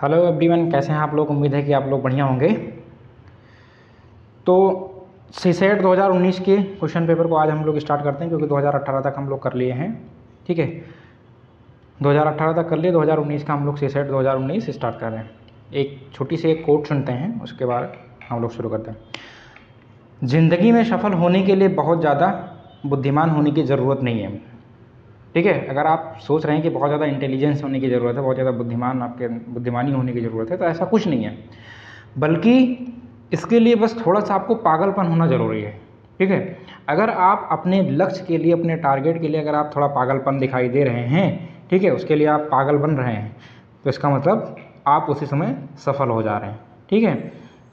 Hello everyone, कैसे हैं आप लोग। उम्मीद है कि आप लोग बढ़िया होंगे। तो सीसेट 2019 के क्वेश्चन पेपर को आज हम लोग स्टार्ट करते हैं, क्योंकि 2018 तक हम लोग कर लिए हैं। ठीक है, 2018 तक कर लिए, 2019 का हम लोग सीसेट 2019 स्टार्ट कर रहे हैं। एक छोटी सी एक कोट सुनते हैं, उसके बाद हम लोग शुरू करते हैं। ज़िंदगी में सफल होने के लिए बहुत ज़्यादा बुद्धिमान होने की ज़रूरत नहीं है। ठीक है, अगर आप सोच रहे हैं कि बहुत ज़्यादा इंटेलिजेंस होने की ज़रूरत है, बहुत ज़्यादा बुद्धिमानी होने की ज़रूरत है, तो ऐसा कुछ नहीं है, बल्कि इसके लिए बस थोड़ा सा आपको पागलपन होना ज़रूरी है। ठीक है, अगर आप अपने लक्ष्य के लिए, अपने टारगेट के लिए अगर आप थोड़ा पागलपन दिखाई दे रहे हैं, ठीक है, उसके लिए आप पागल बन रहे हैं, तो इसका मतलब आप उसी समय सफल हो जा रहे हैं। ठीक है,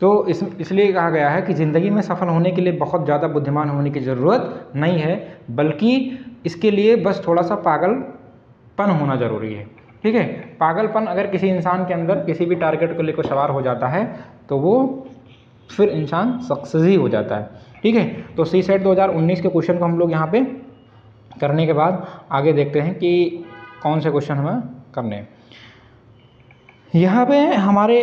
तो इसलिए कहा गया है कि ज़िंदगी में सफल होने के लिए बहुत ज़्यादा बुद्धिमान होने की ज़रूरत नहीं है, बल्कि इसके लिए बस थोड़ा सा पागलपन होना ज़रूरी है। ठीक है, पागलपन अगर किसी इंसान के अंदर किसी भी टारगेट को लेकर सवार हो जाता है, तो वो फिर इंसान सक्सेस ही हो जाता है। ठीक है, तो सीसेट 2019 के क्वेश्चन को हम लोग यहाँ पे करने के बाद आगे देखते हैं कि कौन से क्वेश्चन हमें करने हैं। यहाँ पे हमारे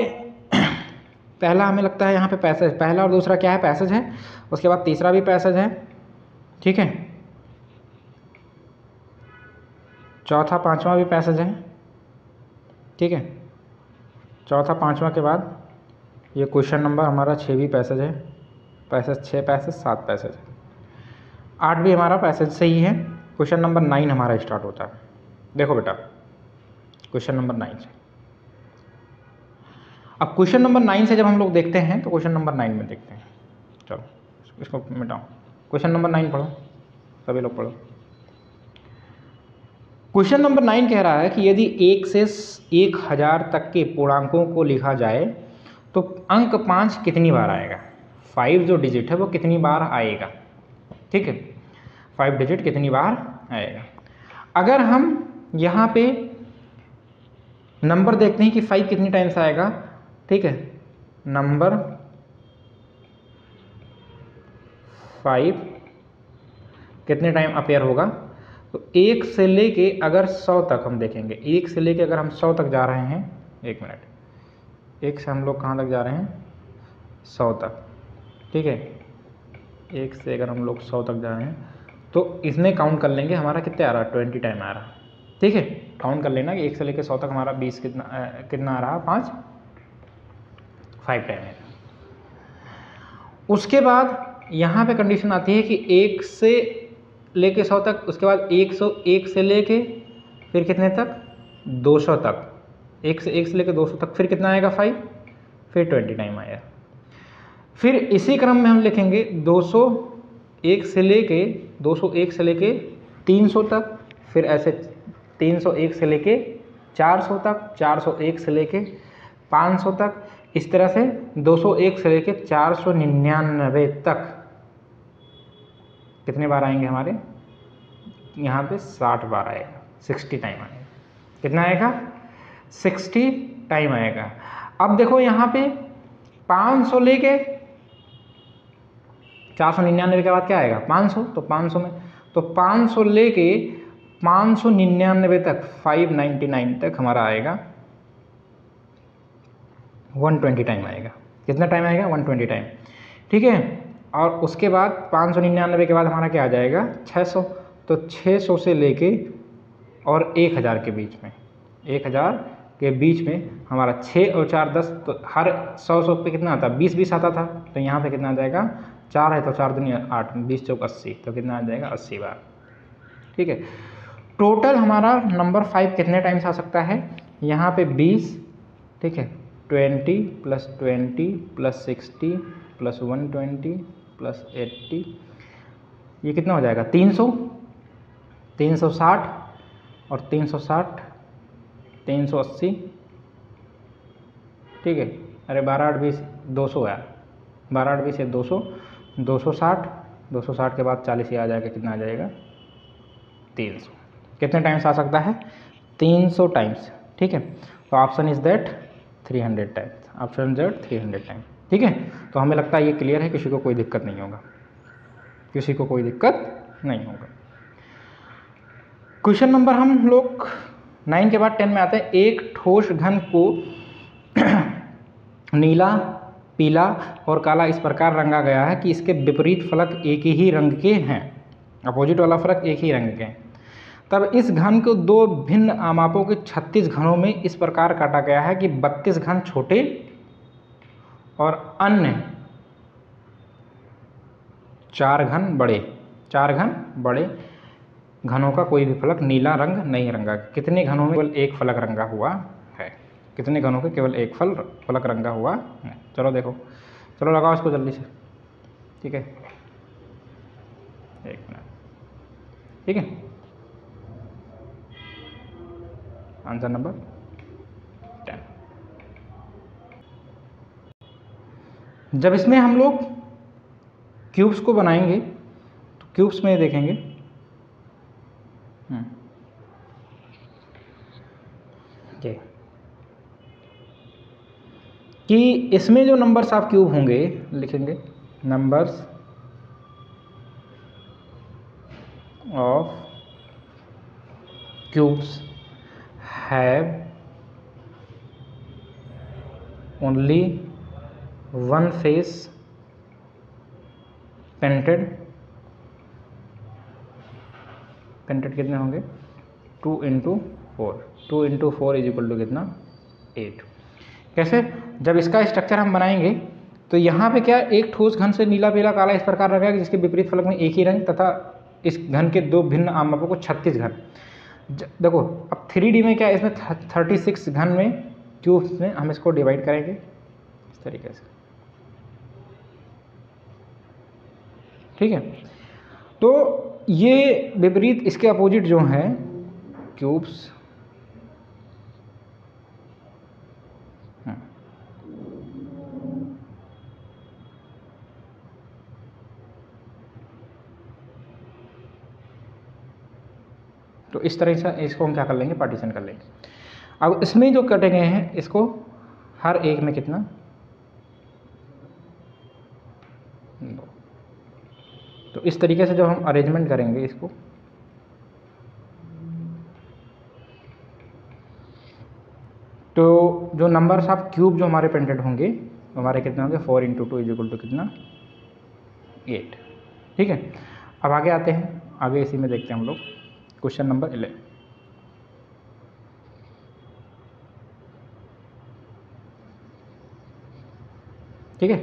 पहला हमें लगता है यहाँ पे पैसेज, पहला और दूसरा क्या है, पैसेज है। उसके बाद तीसरा भी पैसेज है। ठीक है, चौथा पांचवा भी पैसेज है। ठीक है, चौथा पांचवा के बाद ये क्वेश्चन नंबर हमारा 6 भी पैसेज है। पैसेज 6 पैसेज 7 पैसेज, 8 भी हमारा पैसेज से ही है। क्वेश्चन नंबर 9 हमारा स्टार्ट होता है। देखो बेटा, क्वेश्चन नंबर 9 से, अब क्वेश्चन नंबर 9 से जब हम लोग देखते हैं तो क्वेश्चन नंबर 9 में देखते हैं। चलो इसको मिटाओ, क्वेश्चन नंबर 9 पढ़ो, सभी लोग पढ़ो। क्वेश्चन नंबर 9 कह रहा है कि यदि 1 से 1000 तक के पूर्णांकों को लिखा जाए तो अंक 5 कितनी बार आएगा। 5 जो डिजिट है वो कितनी बार आएगा। ठीक है, 5 डिजिट कितनी बार आएगा। अगर हम यहाँ पे नंबर देखते हैं कि 5 कितनी टाइम्स आएगा। ठीक है, नंबर 5 कितने टाइम अपेयर होगा, तो 1 से लेके अगर 100 तक हम देखेंगे, 1 से लेके अगर हम 100 तक जा रहे हैं, 1 मिनट, 1 से हम लोग कहाँ तक जा रहे हैं, 100 तक। ठीक है, 1 से अगर हम लोग 100 तक जा रहे हैं तो इसमें काउंट कर लेंगे हमारा कितने आ रहा है, 20 टाइम आ रहा है। ठीक है, काउंट कर लेना कि 1 से लेके 100 तक हमारा 20 कितना आ रहा, 5 टाइम है। उसके बाद यहाँ पे कंडीशन आती है कि 1 से लेके 100 तक, उसके बाद 101 से लेके फिर कितने तक, 200 तक। 1 से लेके 200 तक फिर कितना आएगा, 5, फिर 20 टाइम आएगा। फिर इसी क्रम में हम लिखेंगे 201 से लेके 300 तक, फिर ऐसे 301 से लेके 400 तक, 401 से लेके 500 तक, इस तरह से 201 से लेके 499 तक कितने बार आएंगे हमारे, यहाँ पे 60 बार आएगा, 60 टाइम आएगा। कितना आएगा, 60 टाइम आएगा। अब देखो यहाँ पे 500 लेके 499 के बाद क्या आएगा, 500, तो 500 में, तो 500 लेके 599 तक, 599 तक हमारा आएगा 120 टाइम आएगा। कितना टाइम आएगा, 120 टाइम। ठीक है, और उसके बाद 599 के बाद हमारा क्या आ जाएगा, 600, तो 600 से लेके और 1000 के बीच में, 1000 के बीच में हमारा 6 और 4 10, तो हर 100 पे कितना आता, 20 आता था, तो यहाँ पे कितना आ जाएगा, 4 है तो 4 दुनिया 8, 20 चौक 80, तो कितना आ जाएगा, 80 बार। ठीक है, टोटल हमारा नंबर 5 कितने टाइम्स आ सकता है, यहाँ पे 20, ठीक है, 20 + 20 + 60 + 120 + 80, ये कितना हो जाएगा, 300, 360 और 360, 380। ठीक है, अरे 12 8 20 200 यार, 12 8 20 200, 260, 260 के बाद 40 ही आ जाएगा, कितना आ जाएगा, 300। कितने टाइम्स आ सकता है, 300 टाइम्स। ठीक है, तो option is that 300 times, option that 300 times. ठीक है, तो हमें लगता है ये क्लियर है, किसी को कोई दिक्कत नहीं होगा, किसी को कोई दिक्कत नहीं होगा। क्वेश्चन नंबर हम लोग 9 के बाद 10 में आते हैं। एक ठोस घन को नीला, पीला और काला इस प्रकार रंगा गया है कि इसके विपरीत फलक एक ही रंग के हैं, अपोजिट वाला फलक एक ही रंग के हैं। तब इस घन को दो भिन्न आमापों के 36 घनों में इस प्रकार काटा गया है कि 32 घन छोटे और अन्य 4 घन बड़े घनों का कोई भी फलक नीला रंग नहीं रंगा। कितने घनों में केवल एक फलक रंगा हुआ है? कितने घनों के केवल एक फलक रंगा हुआ है? चलो देखो, चलो लगाओ इसको जल्दी से, ठीक है, एक मिनट, ठीक है। Answer number 10। जब इसमें हम लोग क्यूब्स को बनाएंगे तो क्यूब्स में देखेंगे कि इसमें जो नंबर्स ऑफ क्यूब होंगे, लिखेंगे numbers of cubes have only one face painted कितने होंगे? 2 × 4, 2 × 4 इज इक्वल टू कितना? 8। कैसे? जब इसका स्ट्रक्चर हम बनाएंगे तो यहाँ पे क्या, एक ठोस घन से नीला, पीला, काला इस प्रकार रखेगा जिसके विपरीत फलक में एक ही रंग तथा इस घन के दो भिन्न आमापों को 36 घन। देखो अब 3D में क्या, इसमें 36 घन में क्यूब्स में हम इसको डिवाइड करेंगे इस तरीके से, ठीक है। तो ये विपरीत इसके अपोजिट जो हैं क्यूब्स, तो इस तरह से इसको हम क्या कर लेंगे, पार्टीशन कर लेंगे। अब इसमें जो कटे गए हैं इसको हर एक में कितना? 2। तो इस तरीके से जब हम अरेंजमेंट करेंगे इसको, तो जो नंबर्स ऑफ क्यूब जो हमारे पेंटेड होंगे हमारे कितने होंगे? 4 × 2 इज इक्वल टू कितना? 8, ठीक है। अब आगे आते हैं, आगे इसी में देखते हैं हम लोग क्वेश्चन नंबर 11, ठीक है।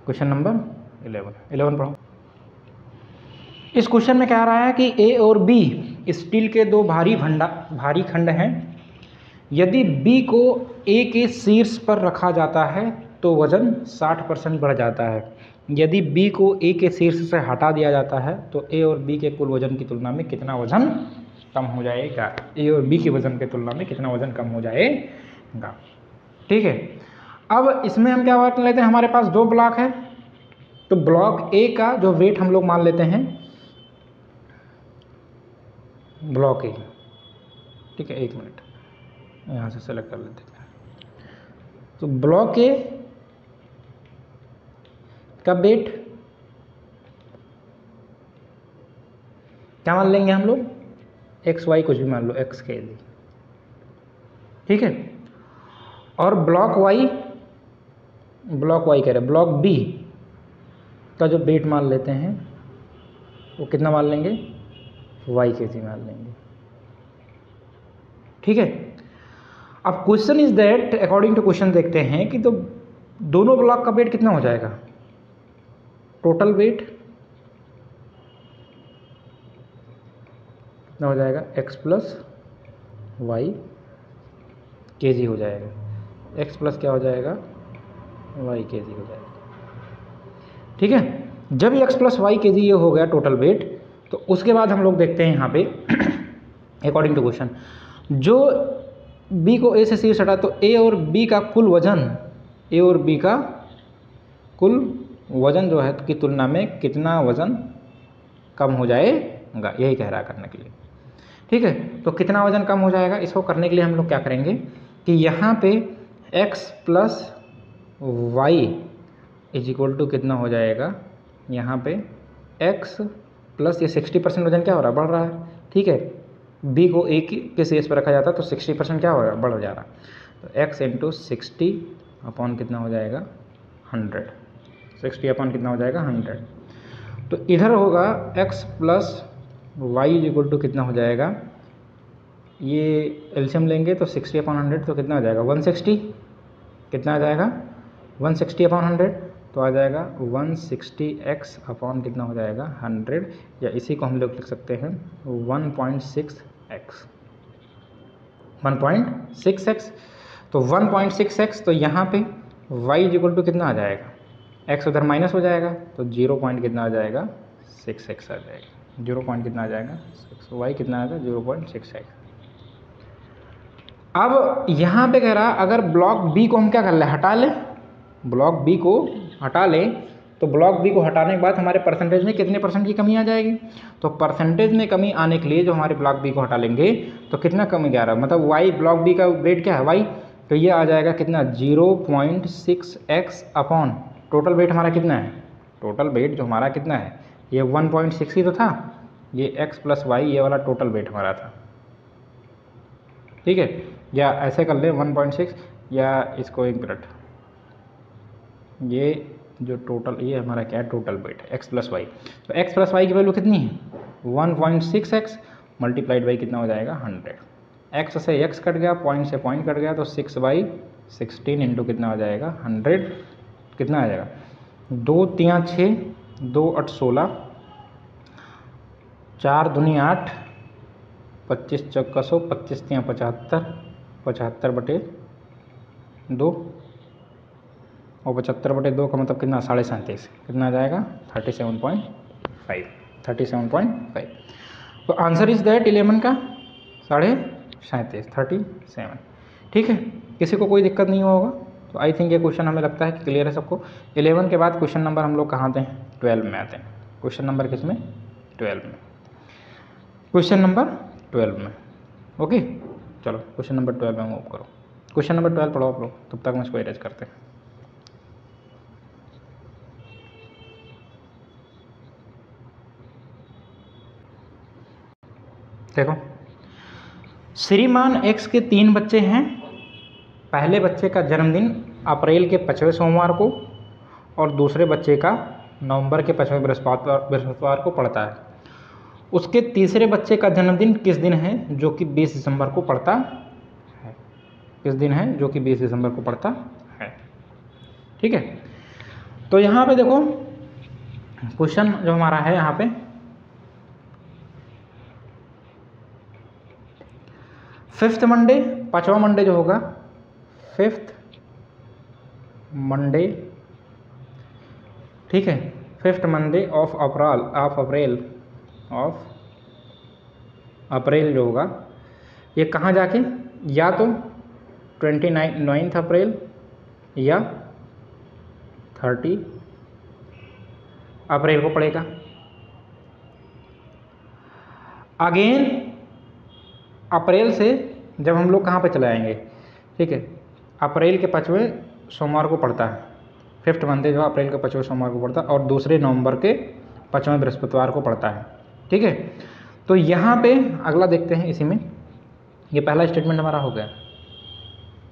क्वेश्चन नंबर 11 पढ़ो। इस क्वेश्चन में क्या रहा है कि ए और बी स्टील के दो भारी खंड हैं। यदि बी को ए के शीर्ष पर रखा जाता है तो वजन 60% बढ़ जाता है। यदि बी को ए के शीर्ष से हटा दिया जाता है तो ए और बी के कुल वजन की तुलना में कितना वजन कम हो जाएगा? ए और बी के वजन की तुलना में कितना वजन कम हो जाएगा, ठीक है। अब इसमें हम क्या बात लेते हैं, हमारे पास 2 ब्लॉक है, तो ब्लॉक ए का जो वेट हम लोग मान लेते हैं ब्लॉक ए, ठीक है। 1 मिनट यहाँ से सेलेक्ट कर लेते हैं। तो ब्लॉक ए का वेट क्या मान लेंगे हम लोग? एक्स वाई कुछ भी मान लो, एक्स के जी, ठीक है। और ब्लॉक वाई कह रहे, ब्लॉक बी का जो वेट मान लेते हैं वो कितना मान लेंगे? वाई के जी मान लेंगे, ठीक है। अब question is that, according to question देखते हैं कि तो दोनों ब्लॉक का वेट कितना हो जाएगा? टोटल वेट कितना हो जाएगा? x प्लस वाई के जी हो जाएगा। x प्लस क्या हो जाएगा? वाई के जी हो जाएगा, ठीक है। जब x प्लस वाई के जी ये हो गया टोटल वेट, तो उसके बाद हम लोग देखते हैं यहाँ पे अकॉर्डिंग टू क्वेश्चन, जो b को a से शीर्ष हटा तो a और b का कुल वजन जो है की तुलना में कितना वजन कम हो जाएगा, यही कह रहा है करने के लिए, ठीक है। तो कितना वजन कम हो जाएगा, इसको करने के लिए हम लोग क्या करेंगे कि यहाँ पे x plus y is equal to कितना हो जाएगा, यहाँ पे x प्लस ये 60% वजन क्या हो रहा है? बढ़ रहा है, ठीक है। b को a के शीर्ष पर रखा जाता है तो 60% क्या हो रहा है? बढ़ जा रहा है। तो x × 60 अपॉन कितना हो जाएगा 100, 60 अपॉन कितना हो जाएगा 100। तो इधर होगा x plus y is equal to कितना हो जाएगा, ये एलसीएम लेंगे तो 60 अपॉन 100 तो कितना आ जाएगा 160, कितना आ जाएगा 160 अपॉन 100, तो आ जाएगा 160x अपॉन कितना हो जाएगा 100, या इसी को हम लोग लिख सकते हैं 1.6x, 1.6x। तो 1.6x, तो यहाँ पे y इज इक्वल टू कितना आ जाएगा, x उधर माइनस हो जाएगा तो 0 पॉइंट कितना आ जाएगा 6x आ जाएगा, 0 पॉइंट कितना आ जाएगा 6, y कितना आएगा 0.6x। अब यहाँ पे कह रहा अगर ब्लॉक बी को हम क्या कर लें, हटा लें, ब्लॉक बी को हटा लें, तो ब्लॉक बी को हटाने के बाद हमारे परसेंटेज में कितने परसेंट की कमी आ जाएगी। तो परसेंटेज में कमी आने के लिए जो हमारे ब्लॉक बी को हटा लेंगे तो कितना कमी आ रहा है, मतलब वाई ब्लॉक बी का वेट क्या है वाई, तो ये आ जाएगा कितना 0.6x अपॉन टोटल वेट हमारा कितना है, टोटल वेट जो हमारा कितना है ये 1.6 ही तो था, ये x प्लस वाई ये वाला टोटल वेट हमारा था, ठीक है। या ऐसे कर ले 1.6, या इसको एक मिनट, ये जो टोटल ये हमारा क्या है टोटल वेट है x प्लस वाई, तो x प्लस वाई की वैल्यू कितनी है 1.6x मल्टीप्लाइड बाई कितना हो जाएगा 100, x से x कट गया, पॉइंट से पॉइंट कट गया, तो 6/16 इंटू कितना हो जाएगा 100, कितना आ जाएगा 2 3 6, 2 8 16, 4 दूनी 8, 25 चौका 100, 25 3 75, 75/2, और 75/2 का मतलब कितना 37.5, कितना आ जाएगा 37.5, 37.5। तो आंसर इज दैट 11 का 37.5, 37, ठीक है। किसी को कोई दिक्कत नहीं होगा, तो आई थिंक ये क्वेश्चन हमें लगता है कि क्लियर है सबको। 11 के बाद क्वेश्चन नंबर हम लोग कहाँ आते हैं 12 में आते हैं, क्वेश्चन नंबर किस में 12 में, क्वेश्चन नंबर 12 में, ओके। चलो क्वेश्चन नंबर 12 में मूव करो, क्वेश्चन नंबर 12 पढ़ो आप लोग, तब तक हम इसको अरेंज करते हैं। देखो श्रीमान x के 3 बच्चे हैं, पहले बच्चे का जन्मदिन अप्रैल के 5वें सोमवार को और दूसरे बच्चे का नवंबर के 5वें बृहस्पतिवार को पड़ता है। उसके तीसरे बच्चे का जन्मदिन किस दिन है जो कि 20 दिसंबर को पड़ता है, किस दिन है जो कि 20 दिसंबर को पड़ता है, ठीक है। तो यहाँ पे देखो क्वेश्चन जो हमारा है यहाँ पे 5th मंडे, 5वां मंडे जो होगा 5th मंडे, ठीक है, 5th मंडे ऑफ अप्रैल जो होगा ये कहाँ जाके, या तो 29 अप्रैल या 30 अप्रैल को पड़ेगा। अगेन अप्रैल से जब हम लोग कहाँ पे चले आएंगे, ठीक है, अप्रैल के 5वें सोमवार को पड़ता है, 5th मंडे जो अप्रैल के 5वें सोमवार को पड़ता है, और दूसरे नवंबर के 5वें बृहस्पतिवार को पड़ता है, ठीक है। तो यहाँ पे अगला देखते हैं, इसी में ये पहला स्टेटमेंट हमारा हो गया,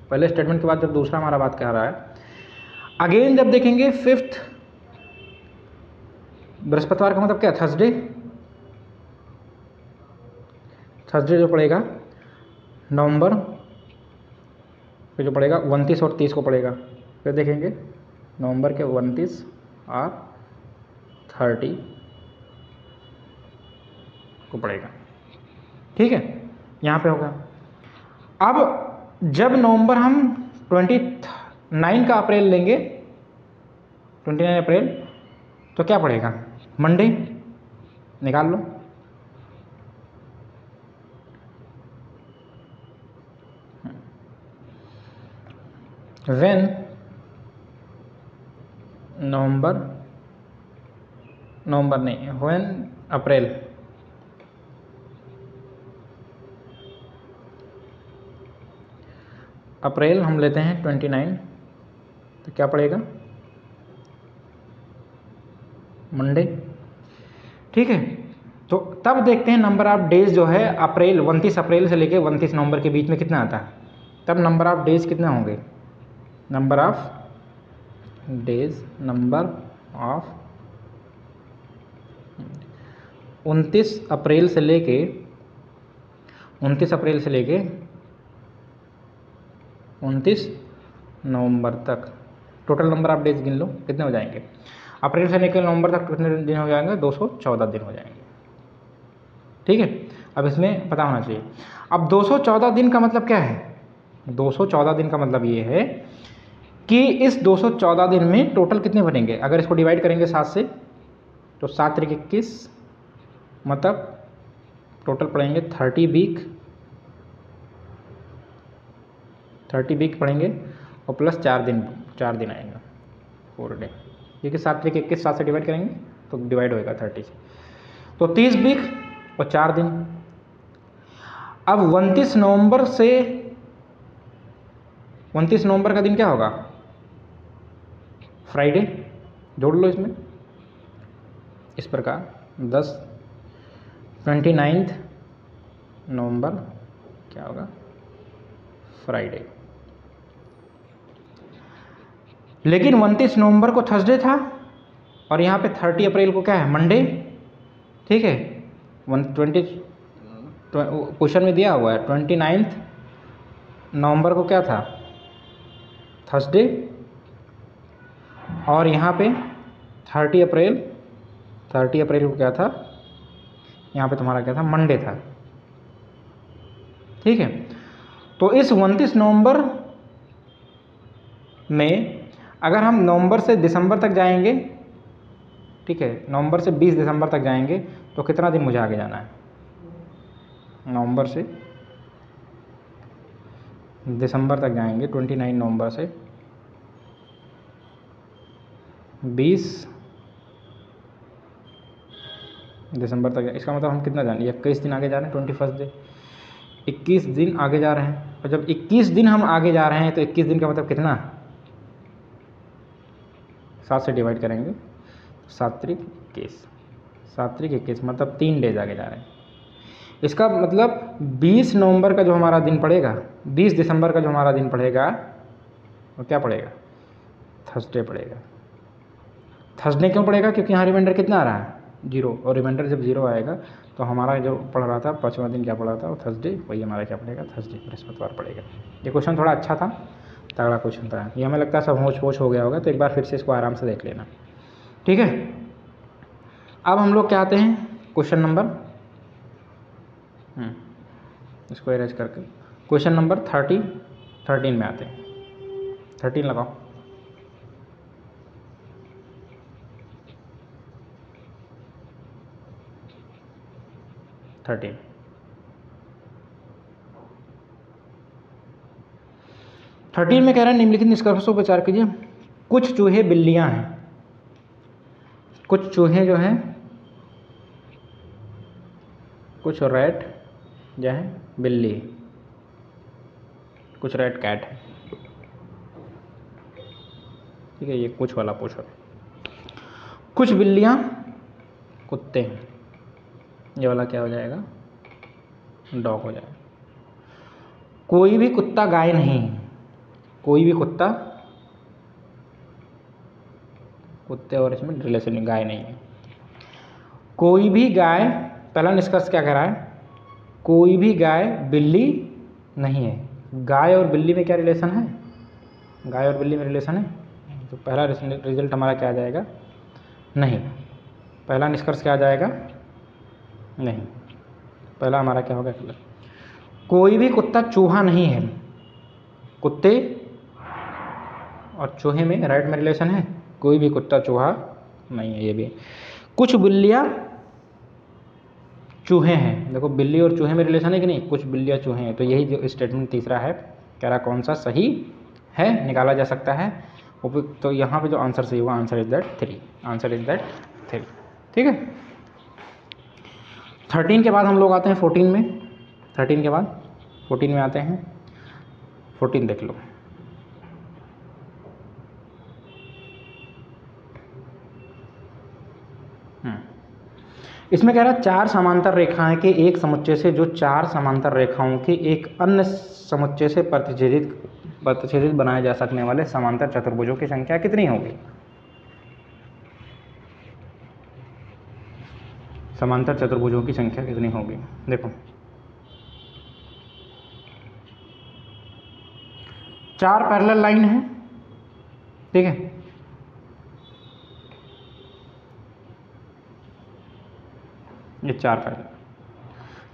पहले स्टेटमेंट के बाद जब दूसरा हमारा बात कह रहा है, अगेन जब देखेंगे 5th बृहस्पतिवार का मतलब क्या थर्सडे जो पड़ेगा नवंबर, फिर जो पड़ेगा 29 और 30 को पड़ेगा, फिर देखेंगे नवंबर के 29 और 30 को पड़ेगा, ठीक है। यहाँ पे होगा। अब जब नवंबर हम 29 का अप्रैल लेंगे, 29 अप्रैल, तो क्या पड़ेगा मंडे, निकाल लो, व्हेन नवंबर नहीं, व्हेन अप्रैल हम लेते हैं 29, तो क्या पड़ेगा मंडे, ठीक है। तो तब देखते हैं नंबर ऑफ डेज जो है अप्रैल 29 अप्रैल से लेके 29 नवंबर के बीच में कितना आता है, तब नंबर ऑफ डेज कितना होंगे number of days, number of 29 अप्रैल से लेके 29 नवंबर तक टोटल नंबर ऑफ डेज गिन लो कितने हो जाएंगे। अप्रैल से लेकर नवंबर तक कितने दिन हो जाएंगे, 214 दिन हो जाएंगे। ठीक है, अब इसमें पता होना चाहिए। अब 214 दिन का मतलब क्या है, 214 दिन का मतलब ये है कि इस 214 दिन में टोटल कितने बनेंगे। अगर इसको डिवाइड करेंगे 7 से तो 7 तरीके 21, मतलब टोटल पढ़ेंगे 30 वीक पढ़ेंगे और प्लस 4 दिन आएगा 4 डे, क्योंकि 7 तरीके 21 7 से डिवाइड करेंगे तो डिवाइड होएगा 30 से, तो 30 वीक और 4 दिन। अब 29 नवंबर का दिन क्या होगा, फ्राइडे, जोड़ लो इसमें इस प्रकार 29 नवंबर क्या होगा, फ्राइडे। लेकिन 29 नवंबर को थर्सडे था और यहाँ पे 30 अप्रैल को क्या है, मंडे। ठीक है, 120 क्वेश्चन में दिया हुआ है 29 नवंबर को क्या था, थर्सडे, और यहाँ पे 30 अप्रैल को क्या था, यहाँ पे तुम्हारा क्या था, मंडे था। ठीक है, तो इस 29 नवंबर में अगर हम नवंबर से दिसंबर तक जाएंगे, ठीक है, नवंबर से 20 दिसंबर तक जाएंगे तो कितना दिन मुझे आगे जाना है, नवंबर से दिसंबर तक जाएंगे 29 नवंबर से 20 दिसंबर तक, इसका मतलब हम कितना जाने, 21 दिन आगे जा रहे हैं, 21 डे, 21 दिन आगे जा रहे हैं। और जब 21 दिन हम आगे जा रहे हैं तो 21 दिन का मतलब कितना, 7 से डिवाइड करेंगे, 7 तरीक 21 मतलब 3 डेज आगे जा रहे हैं। इसका मतलब 20 नवंबर का जो हमारा दिन पड़ेगा, 20 दिसंबर का जो हमारा दिन पड़ेगा वो क्या पड़ेगा, थर्सडे पड़ेगा। थर्सडे क्यों पड़ेगा, क्योंकि यहाँ रिमाइंडर कितना आ रहा है, 0, और रिमाइंडर जब 0 आएगा तो हमारा जो पढ़ रहा था 5वां दिन क्या पढ़ा था, वो थर्सडे, वही हमारा क्या पड़ेगा, थर्सडे, बृहस्पतिवार पड़ेगा। ये क्वेश्चन थोड़ा अच्छा था, तगड़ा क्वेश्चन था, ये हमें लगता है सब होच हो गया होगा, तो एक बार फिर से इसको आराम से देख लेना। ठीक है, अब हम लोग क्या आते हैं क्वेश्चन नंबर, इसको इरेज करके क्वेश्चन नंबर 13 में आते हैं। 13 लगाओ। थर्टीन में कह रहा है निम्नलिखित निष्कर्षों पर विचार कीजिए। कुछ चूहे बिल्लियां हैं, कुछ चूहे जो हैं, कुछ रैट जो है बिल्ली, कुछ रैट कैट है। ठीक है, ये कुछ वाला पोर्शन। कुछ बिल्लियां कुत्ते हैं, ये वाला क्या हो जाएगा, डॉग हो जाएगा। कोई भी कुत्ता गाय नहीं, कोई भी कुत्ता, कुत्ते और इसमें रिलेशन गाय नहीं है। कोई भी गाय, पहला निष्कर्ष क्या कह रहा है, कोई भी गाय बिल्ली नहीं है। गाय और बिल्ली में क्या रिलेशन है, गाय और बिल्ली में रिलेशन है, तो पहला रिजल्ट हमारा क्या आ जाएगा, नहीं। पहला निष्कर्ष क्या आ जाएगा, नहीं। पहला हमारा क्या होगा, कोई भी कुत्ता चूहा नहीं है। कुत्ते और चूहे में राइट में रिलेशन है, कोई भी कुत्ता चूहा नहीं है। ये भी कुछ बिल्लियाँ चूहे हैं, देखो बिल्ली और चूहे में रिलेशन है कि नहीं, कुछ बिल्लियाँ चूहे हैं। तो यही जो स्टेटमेंट तीसरा है, कह रहा कौन सा सही है, निकाला जा सकता है। तो यहाँ पे जो आंसर सही हुआ, answer is that 3, answer is that 3। ठीक है, 13 के बाद हम लोग आते हैं 14 में। 13 के बाद 14 में आते हैं। 14 देख लो। इसमें कह रहा है 4 समांतर रेखाएं के एक समुच्चय से जो 4 समांतर रेखाओं के एक अन्य समुच्चय से प्रतिच्छेदित प्रतिच्छेदित बनाए जा सकने वाले समांतर चतुर्भुजों की संख्या कितनी होगी? समांतर चतुर्भुजों की संख्या कितनी होगी? देखो 4 पैरेलल लाइन है, ठीक है, ये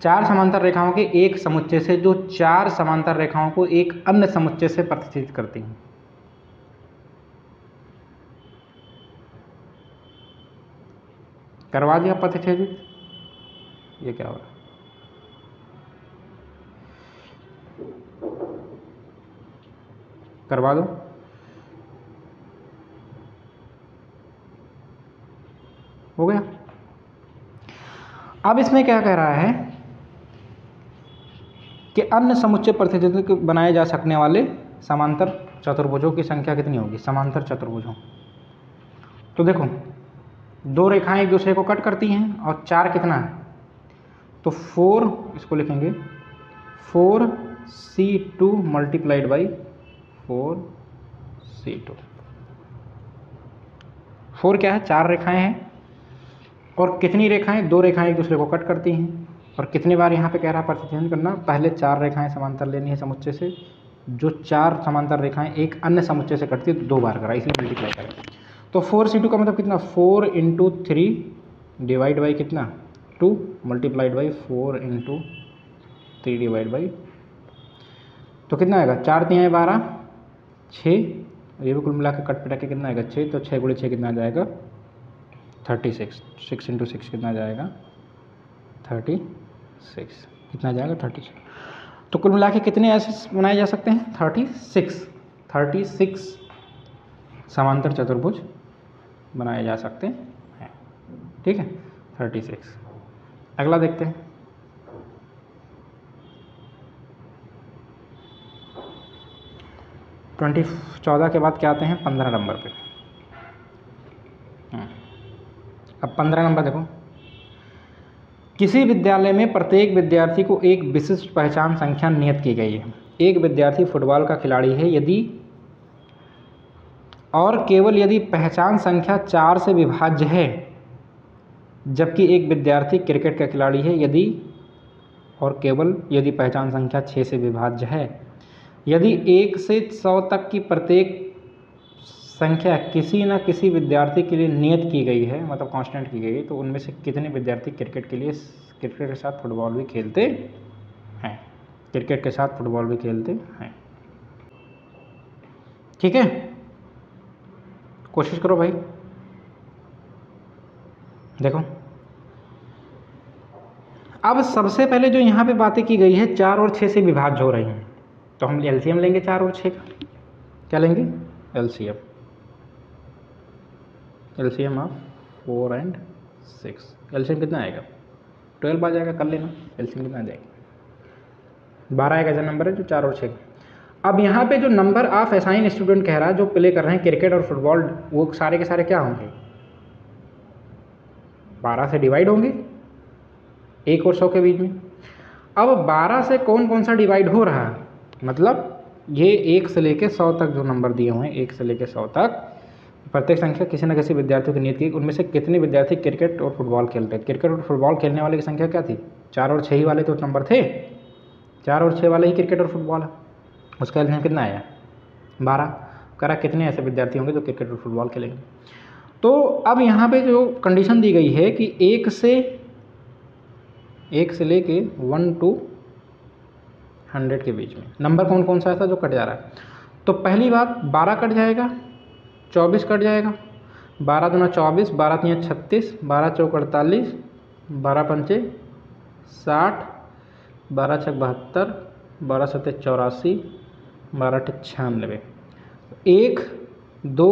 4 समांतर रेखाओं के एक समुच्चय से जो 4 समांतर रेखाओं को एक अन्य समुच्चय से प्रतिच्छेदित करती हैं। करवा दिया प्रतिच्छेदित, ये क्या हो रहा है? करवा दो। हो गया। अब इसमें क्या कह रहा है कि अन्य समुच्चय प्रतिच्छेदित बनाए जा सकने वाले समांतर चतुर्भुजों की संख्या कितनी होगी? समांतर चतुर्भुजों, तो देखो 2 रेखाएं एक दूसरे को कट करती हैं और 4 कितना है, तो 4, इसको लिखेंगे 4C2 मल्टीप्लाइड बाई 4C2। 4 क्या है? 4 रेखाएं हैं और कितनी रेखाएं? 2 रेखाएं एक दूसरे को कट करती हैं। और कितनी बार यहाँ पे कह रहा है प्रतिच्छेदन करना? पहले 4 रेखाएं समांतर लेनी है समुच्चय से, जो 4 समांतर रेखाएं एक अन्य समुच्चय से कटती है तो 2 बार करा, इसलिए मल्टीप्लाई करें। तो 4C2 का मतलब कितना? 4 × 3 डिवाइड बाई कितना? 2 मल्टीप्लाइड बाई 4 × 3 डिवाइड बाई, तो कितना आएगा? 4 3 12, 6, ये भी कुल मिला के कट पिटा के कितना आएगा? 6, तो 6 × 6 कितना आ जाएगा? 36। 6 × 6 कितना आ जाएगा? 36। कितना आ जाएगा? 36। तो कुल मिला के कितने ऐसे बनाए जा सकते हैं? 36 समांतर चतुर्भुज बनाए जा सकते हैं, ठीक है, 36। अगला देखते हैं। ट्वेंटी 14 के बाद क्या आते हैं? 15 नंबर पे। अब 15 नंबर देखो, किसी विद्यालय में प्रत्येक विद्यार्थी को एक विशिष्ट पहचान संख्या नियत की गई है। एक विद्यार्थी फुटबॉल का खिलाड़ी है यदि और केवल यदि पहचान संख्या 4 से विभाज्य है, जबकि एक विद्यार्थी क्रिकेट का खिलाड़ी है यदि और केवल यदि पहचान संख्या 6 से विभाज्य है। यदि 1 से 100 तक की प्रत्येक संख्या किसी न किसी विद्यार्थी के लिए नियत की गई है, मतलब कांस्टेंट की गई है, तो उनमें से कितने विद्यार्थी क्रिकेट के साथ फुटबॉल भी खेलते हैं? क्रिकेट के साथ फुटबॉल भी खेलते हैं, ठीक है। कोशिश करो भाई। देखो अब सबसे पहले जो यहाँ पे बातें की गई है 4 और 6 से विभाज्य हो रही हैं, तो हम एलसीएम लेंगे 4 और 6 का। क्या लेंगे? एलसीएम ऑफ 4 और 6। एलसीएम कितना आएगा? 12 आ जाएगा, कर लेना। एलसीएम कितना आ जाएगा? 12 आएगा जो नंबर है, जो 4 और 6। अब यहाँ पे जो नंबर ऑफ असाइन स्टूडेंट कह रहा है जो प्ले कर रहे हैं क्रिकेट और फुटबॉल, वो सारे के सारे क्या होंगे? 12 से डिवाइड होंगे, 1 और 100 के बीच में। अब 12 से कौन कौन सा डिवाइड हो रहा है? मतलब ये 1 से लेके 100 तक जो नंबर दिए हुए हैं, 1 से लेके 100 तक, प्रत्येक संख्या किसी न किसी विद्यार्थियों की नियत की, उनमें से कितने विद्यार्थी क्रिकेट और फुटबॉल खेलते हैं? क्रिकेट और फुटबॉल खेलने वाले की संख्या क्या थी? 4 और 6 ही वाले तो नंबर थे, 4 और 6 वाले ही क्रिकेट और फुटबॉल है। उसका एलसीएम कितना आया? 12। करा कितने ऐसे विद्यार्थी होंगे जो क्रिकेट और फुटबॉल खेलेंगे? तो अब यहाँ पे जो कंडीशन दी गई है कि 1 से लेके 1 to 100 के बीच में नंबर कौन कौन सा ऐसा जो कट जा रहा है? तो पहली बात 12 कट जाएगा, 24 कट जाएगा, 12 दूना 24, 12 तिया 36, 12 चौक 48, 12 पंचे 60, 12 छक 72, 12 सत्ते 84, 12 अट्ठे 96। 1 2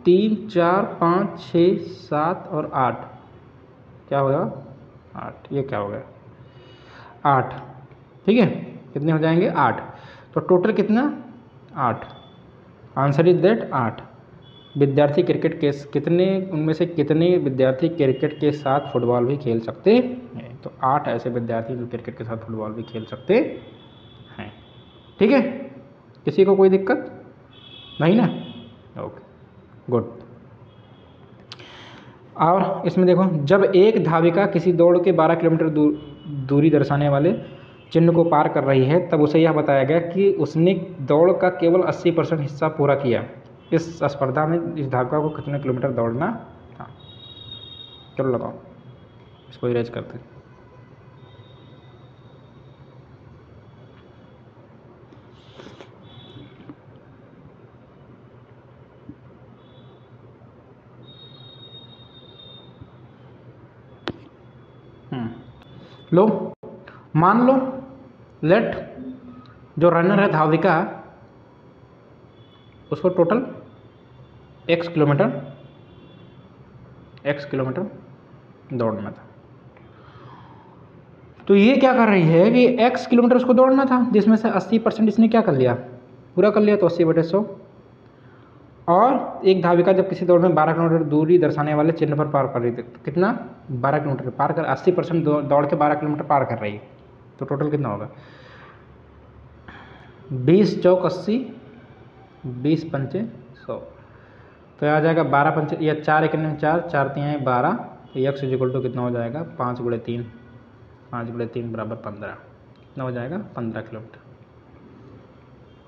3 4 5 6 7 और 8, क्या होगा? 8। ये क्या हो गया? 8, ठीक है। कितने हो जाएंगे? 8। तो टोटल कितना? 8। Answer is that 8। विद्यार्थी क्रिकेट के कितने, उनमें से कितने विद्यार्थी क्रिकेट के साथ फुटबॉल भी खेल सकते हैं? तो 8 ऐसे विद्यार्थी जो क्रिकेट के साथ फुटबॉल भी खेल सकते हैं, ठीक है। किसी को कोई दिक्कत नहीं ना? Okay, good. और इसमें देखो, जब एक धाविका किसी दौड़ के 12 किलोमीटर दूरी दर्शाने वाले चिन्ह को पार कर रही है, तब उसे यह बताया गया कि उसने दौड़ का केवल 80% हिस्सा पूरा किया। इस स्पर्धा में इस धाविका को कितने किलोमीटर दौड़ना था? चलो लगाओ, इसको इरेज करते हैं। लो, मान लो लेट जो रनर है धाविका, उसको टोटल x किलोमीटर दौड़ना था। तो ये क्या कर रही है कि x किलोमीटर उसको दौड़ना था, जिसमें से 80% इसने क्या कर लिया, पूरा कर लिया, तो 80/100। और एक धाविका जब किसी दौड़ में 12 किलोमीटर दूरी दर्शाने वाले चिन्ह पर पार कर रही थी, तो कितना, 12 किलोमीटर पार कर, 80% दौड़ के 12 किलोमीटर पार कर रही है, तो टोटल कितना होगा, 20 चौक 80, 20 पंचे 100, तो आ जाएगा 12 पंचे या 4 1 4, 4 3 12, तो x = कितना हो जाएगा, 5 × 3, 5 × 3 = 15, कितना हो जाएगा, 15 किलोमीटर।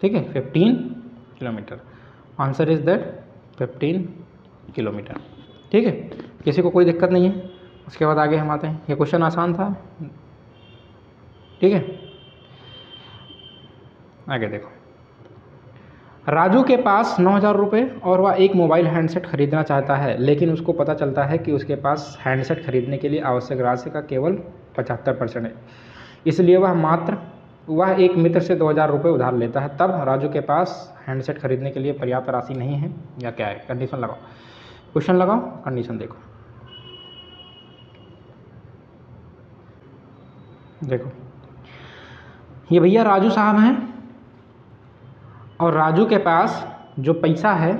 ठीक है, 15 kilometre. Answer is that 15 kilometre. ठीक है, किसी को कोई दिक्कत नहीं है। उसके बाद आगे हम आते हैं, ये क्वेश्चन आसान था। ठीक है, आगे देखो, राजू के पास 9,000 रुपये और वह एक मोबाइल हैंडसेट खरीदना चाहता है, लेकिन उसको पता चलता है कि उसके पास हैंडसेट खरीदने के लिए आवश्यक राशि का केवल 75% है, इसलिए वह एक मित्र से 2,000 रुपये उधार लेता है। तब राजू के पास हैंडसेट खरीदने के लिए पर्याप्त राशि नहीं है, या क्या है? कंडीशन लगाओ, क्वेश्चन लगाओ, कंडीशन देखो। देखो, ये भैया राजू साहब हैं, और राजू के पास जो पैसा है,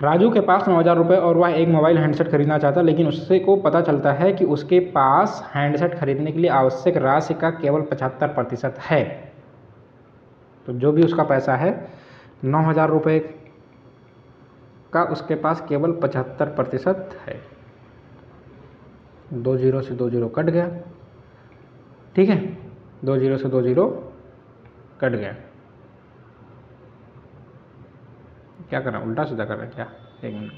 राजू के पास 9,000 रुपये और वह एक मोबाइल हैंडसेट खरीदना चाहता है, लेकिन उससे को पता चलता है कि उसके पास हैंडसेट खरीदने के लिए आवश्यक राशि का केवल 75% है। तो जो भी उसका पैसा है 9,000 रुपये का, उसके पास केवल 75% है। 2 0 से 2 0 कट गया। ठीक है, 2 0 से 2 0 कट गया। क्या करना, उल्टा सीधा करना क्या? एक मिनट,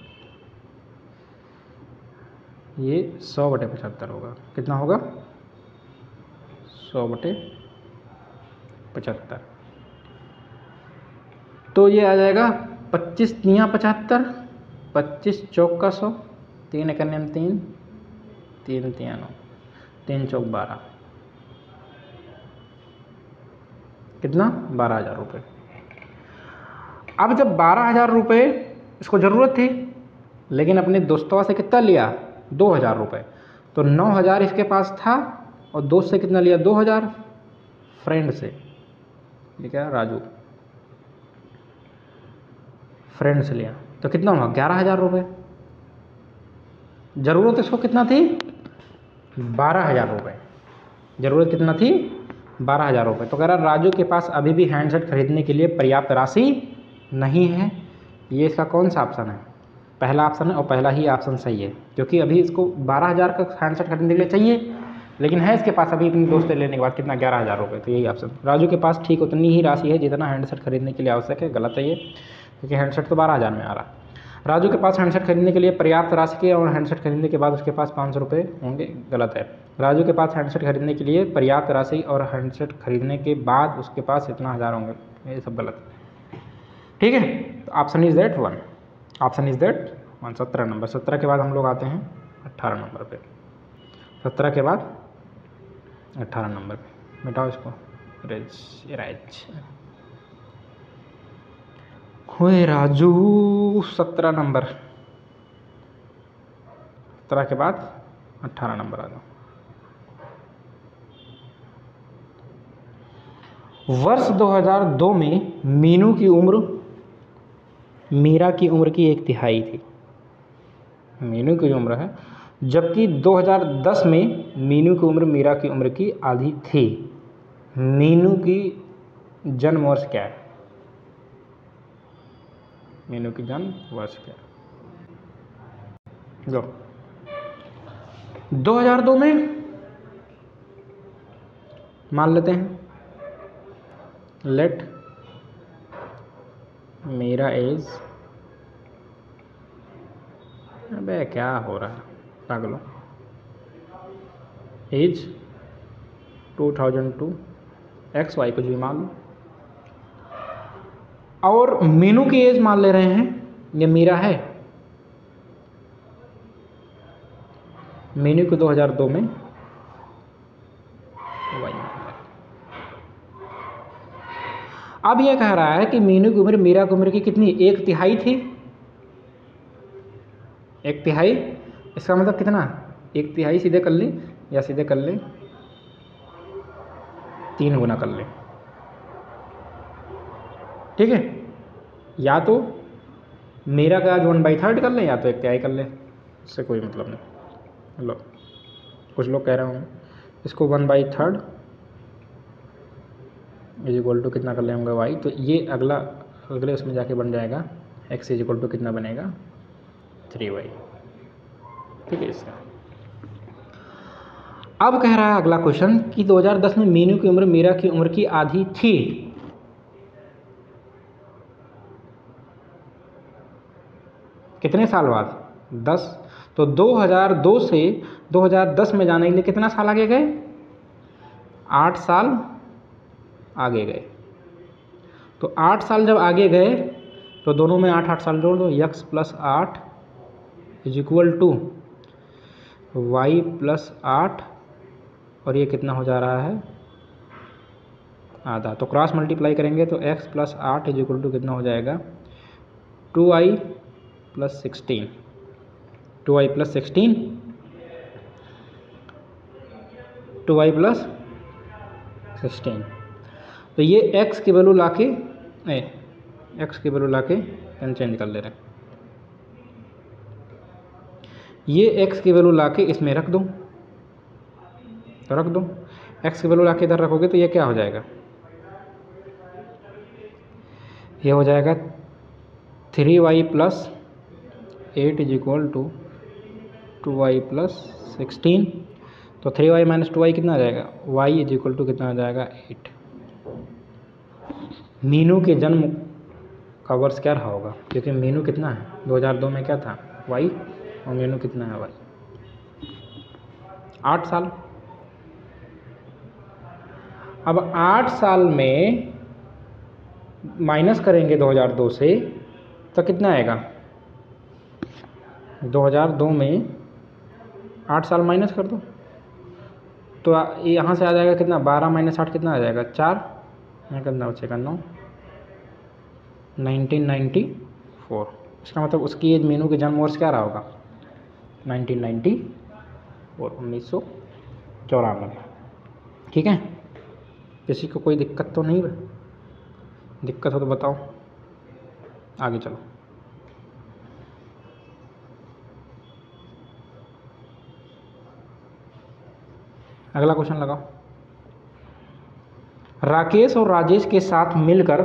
ये 100/75 होगा। कितना होगा, 100/75। तो ये आ जाएगा 25 तियाँ 75, 25 चौक का 100, 3 1 3, 3 तियाँ 9, 3 चौक 12, कितना, 12,000 रुपये। अब जब 12,000 रुपये इसको ज़रूरत थी, लेकिन अपने दोस्तों से कितना लिया, 2,000 रुपये, तो 9,000 इसके पास था, और दोस्त से कितना लिया, 2,000, फ्रेंड से, ये क्या, राजू फ्रेंड से लिया, तो कितना हुआ, 11,000 रुपये। ज़रूरत इसको कितना थी, 12,000 रुपये। ज़रूरत कितना थी, 12,000 रुपये। तो कह रहा राजू के पास अभी भी हैंडसेट खरीदने के लिए पर्याप्त राशि नहीं है। ये इसका कौन सा ऑप्शन है, पहला ऑप्शन है, और पहला ही ऑप्शन सही है, क्योंकि अभी इसको 12,000 का हैंडसेट खरीदने के लिए चाहिए, लेकिन है इसके पास अभी अपने दोस्त से लेने के बाद कितना, 11,000 रुपये। तो यही ऑप्शन, राजू के पास ठीक उतनी ही राशि है जितना हैंडसेट खरीदने के लिए आवश्यक है। गलत है ये, क्योंकि हैंडसेट तो 12,000 में आ रहा। राजू के पास हैंडसेट खरीदने के लिए पर्याप्त राशि के, और हैंडसेट खरीदने के बाद उसके पास 500 रुपये होंगे। गलत है, राजू के पास हैंडसेट खरीदने के लिए पर्याप्त राशि और हैंडसेट खरीदने के बाद उसके पास इतना हज़ार होंगे। ये सब गलत है। ठीक है, तो option is that 1, option is that 1। 17 number, 17 के बाद हम लोग आते हैं 18 नंबर पे। 17 के बाद 18 नंबर पे, मिटाओ इसको, राइज हुए राजू। 17 नंबर, 17 के बाद 18 नंबर आ जाओ। वर्ष 2002 में मीनू की उम्र मीरा की उम्र की 1/3 थी। मीनू की जो उम्र है जबकि 2010 में मीनू की उम्र मीरा की उम्र की आधी थी। मीनू की जन्म वर्ष क्या है? मीनू की जन्म वर्ष क्या है? लो 2002 में मान लेते हैं, लेट मीरा एज, अबे क्या हो रहा है पागलों, एज 2002, एक्स वाई कुछ भी मान लो, और मीनू की एज मान ले रहे हैं, ये मीरा है, मीनू को 2002 में वाई। अब यह कह रहा है कि मीनू की उम्र मीरा की उम्र की कितनी, 1/3 थी, 1/3, इसका मतलब कितना, 1/3 सीधे कर ले या सीधे कर ले 3 गुना कर ले, ठीक है, या तो मीरा का आज 1/3 कर ले या तो 1/3 कर ले, इससे कोई मतलब नहीं। लो कुछ लोग कह रहे होंगे इसको 1/3 इज इक्वल टू कितना कर ले होंगे वाई, तो ये अगले उसमें जाके बन जाएगा एक्स इज इक्वल टू कितना बनेगा 3y, ठीक है। इसका अब कह रहा है अगला क्वेश्चन कि 2010 में मीनू की उम्र मीरा की उम्र की आधी थी, कितने साल बाद, 10, तो 2002 से 2010 में जाने के लिए कितना साल आगे गए, 8 साल आगे गए। तो 8 साल जब आगे गए तो दोनों में 8 साल जोड़ दो, x + 8 is equal to y + 8, और ये कितना हो जा रहा है, आधा। तो क्रॉस मल्टीप्लाई करेंगे तो x + 8 इज इक्वल टू कितना हो जाएगा 2i + 16, 2i + 16, 2i + 16। तो ये x की वैल्यू लाके x की वैल्यू लाके पेन चेंज कर ले रहे हैं, ये x की वैल्यू लाके इसमें रख दो, तो रख दो, x की वैल्यू लाके इधर रखोगे तो ये क्या हो जाएगा, ये हो जाएगा 3y + 8 is equal to 2y + 16, तो 3y - 2y कितना आ जाएगा, y इज इक्वल टू कितना आ जाएगा 8। मीनू के जन्म का वर्ष क्या रहा होगा, क्योंकि मीनू कितना है 2002 में क्या था y, और मीनू कितना है y, 8 साल। अब 8 साल में माइनस करेंगे 2002 से तो कितना आएगा, 2002 में 8 साल माइनस कर दो तो यहाँ से आ जाएगा कितना, 12 - 8 कितना आ जाएगा 4, यहाँ कितना बचेगा 9, 1994। इसका मतलब उसकी एज मीनू के जन्म वर्ष क्या रहा होगा 1994, 1994, ठीक है। किसी को कोई दिक्कत तो नहीं है, दिक्कत हो तो बताओ, आगे चलो। अगला क्वेश्चन लगाओ। राकेश और राजेश के साथ मिलकर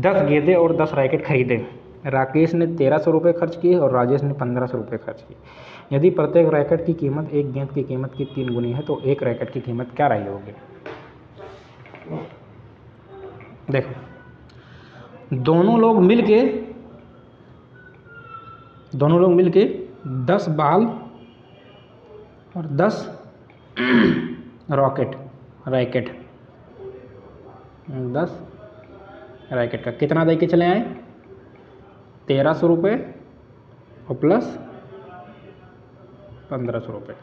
10 गेंदे और 10 रैकेट खरीदे। राकेश ने 1300 रुपये खर्च किए और राजेश ने 1500 रुपये खर्च किए। यदि प्रत्येक रैकेट की कीमत एक गेंद की कीमत की 3 गुनी है तो एक रैकेट की कीमत क्या रही होगी। देखो दोनों लोग मिलके 10 बाल और 10 रैकेट 10 रैकेट का कितना दे के चले आए 1300 रुपये और प्लस 1500 रुपये।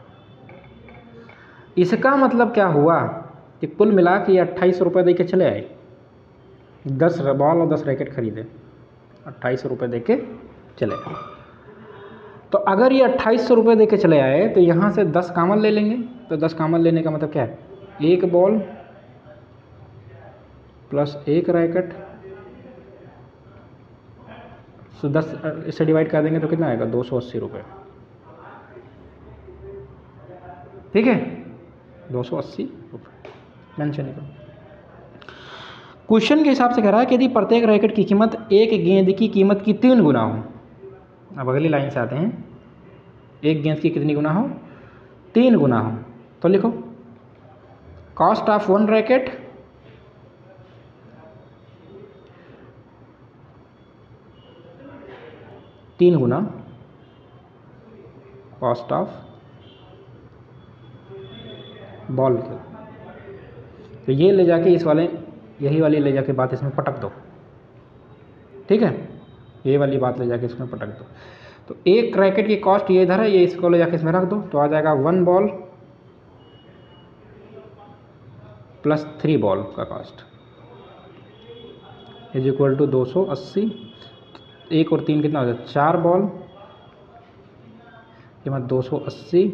इसका मतलब क्या हुआ कि कुल मिला के 2800 रुपये दे के चले आए, 10 बॉल और 10 रैकेट खरीदे, 2800 रुपये दे के चले आए। तो अगर ये 2800 रुपये दे के चले आए तो यहाँ से 10 कामन ले लेंगे, तो 10 कामन लेने का मतलब क्या है, एक बॉल प्लस एक रैकेट, तो 10 इससे डिवाइड कर देंगे तो कितना आएगा 280 रुपये। ठीक है, 280 रुपये मेंशन करो। क्वेश्चन के हिसाब से कह रहा है कि यदि प्रत्येक रैकेट की कीमत एक गेंद की कीमत की 3 गुना हो। अब अगली लाइन से आते हैं, एक गेंद की कितनी गुना हो? 3 गुना हो। तो लिखो कॉस्ट ऑफ वन रैकेट तीन गुना कॉस्ट ऑफ बॉल के। तो ये ले जाके इस वाले, यही वाली ले जाके बात इसमें पटक दो, ठीक है, ये वाली बात ले जाके इसमें पटक दो। तो एक रैकेट की कॉस्ट ये इधर है, ये इसको ले जाके इसमें रख दो, तो आ जाएगा 1 बॉल प्लस 3 बॉल का कॉस्ट इज इक्वल टू 280। 1 और 3 कितना हो जाए? 4 बॉल, कीमत 280।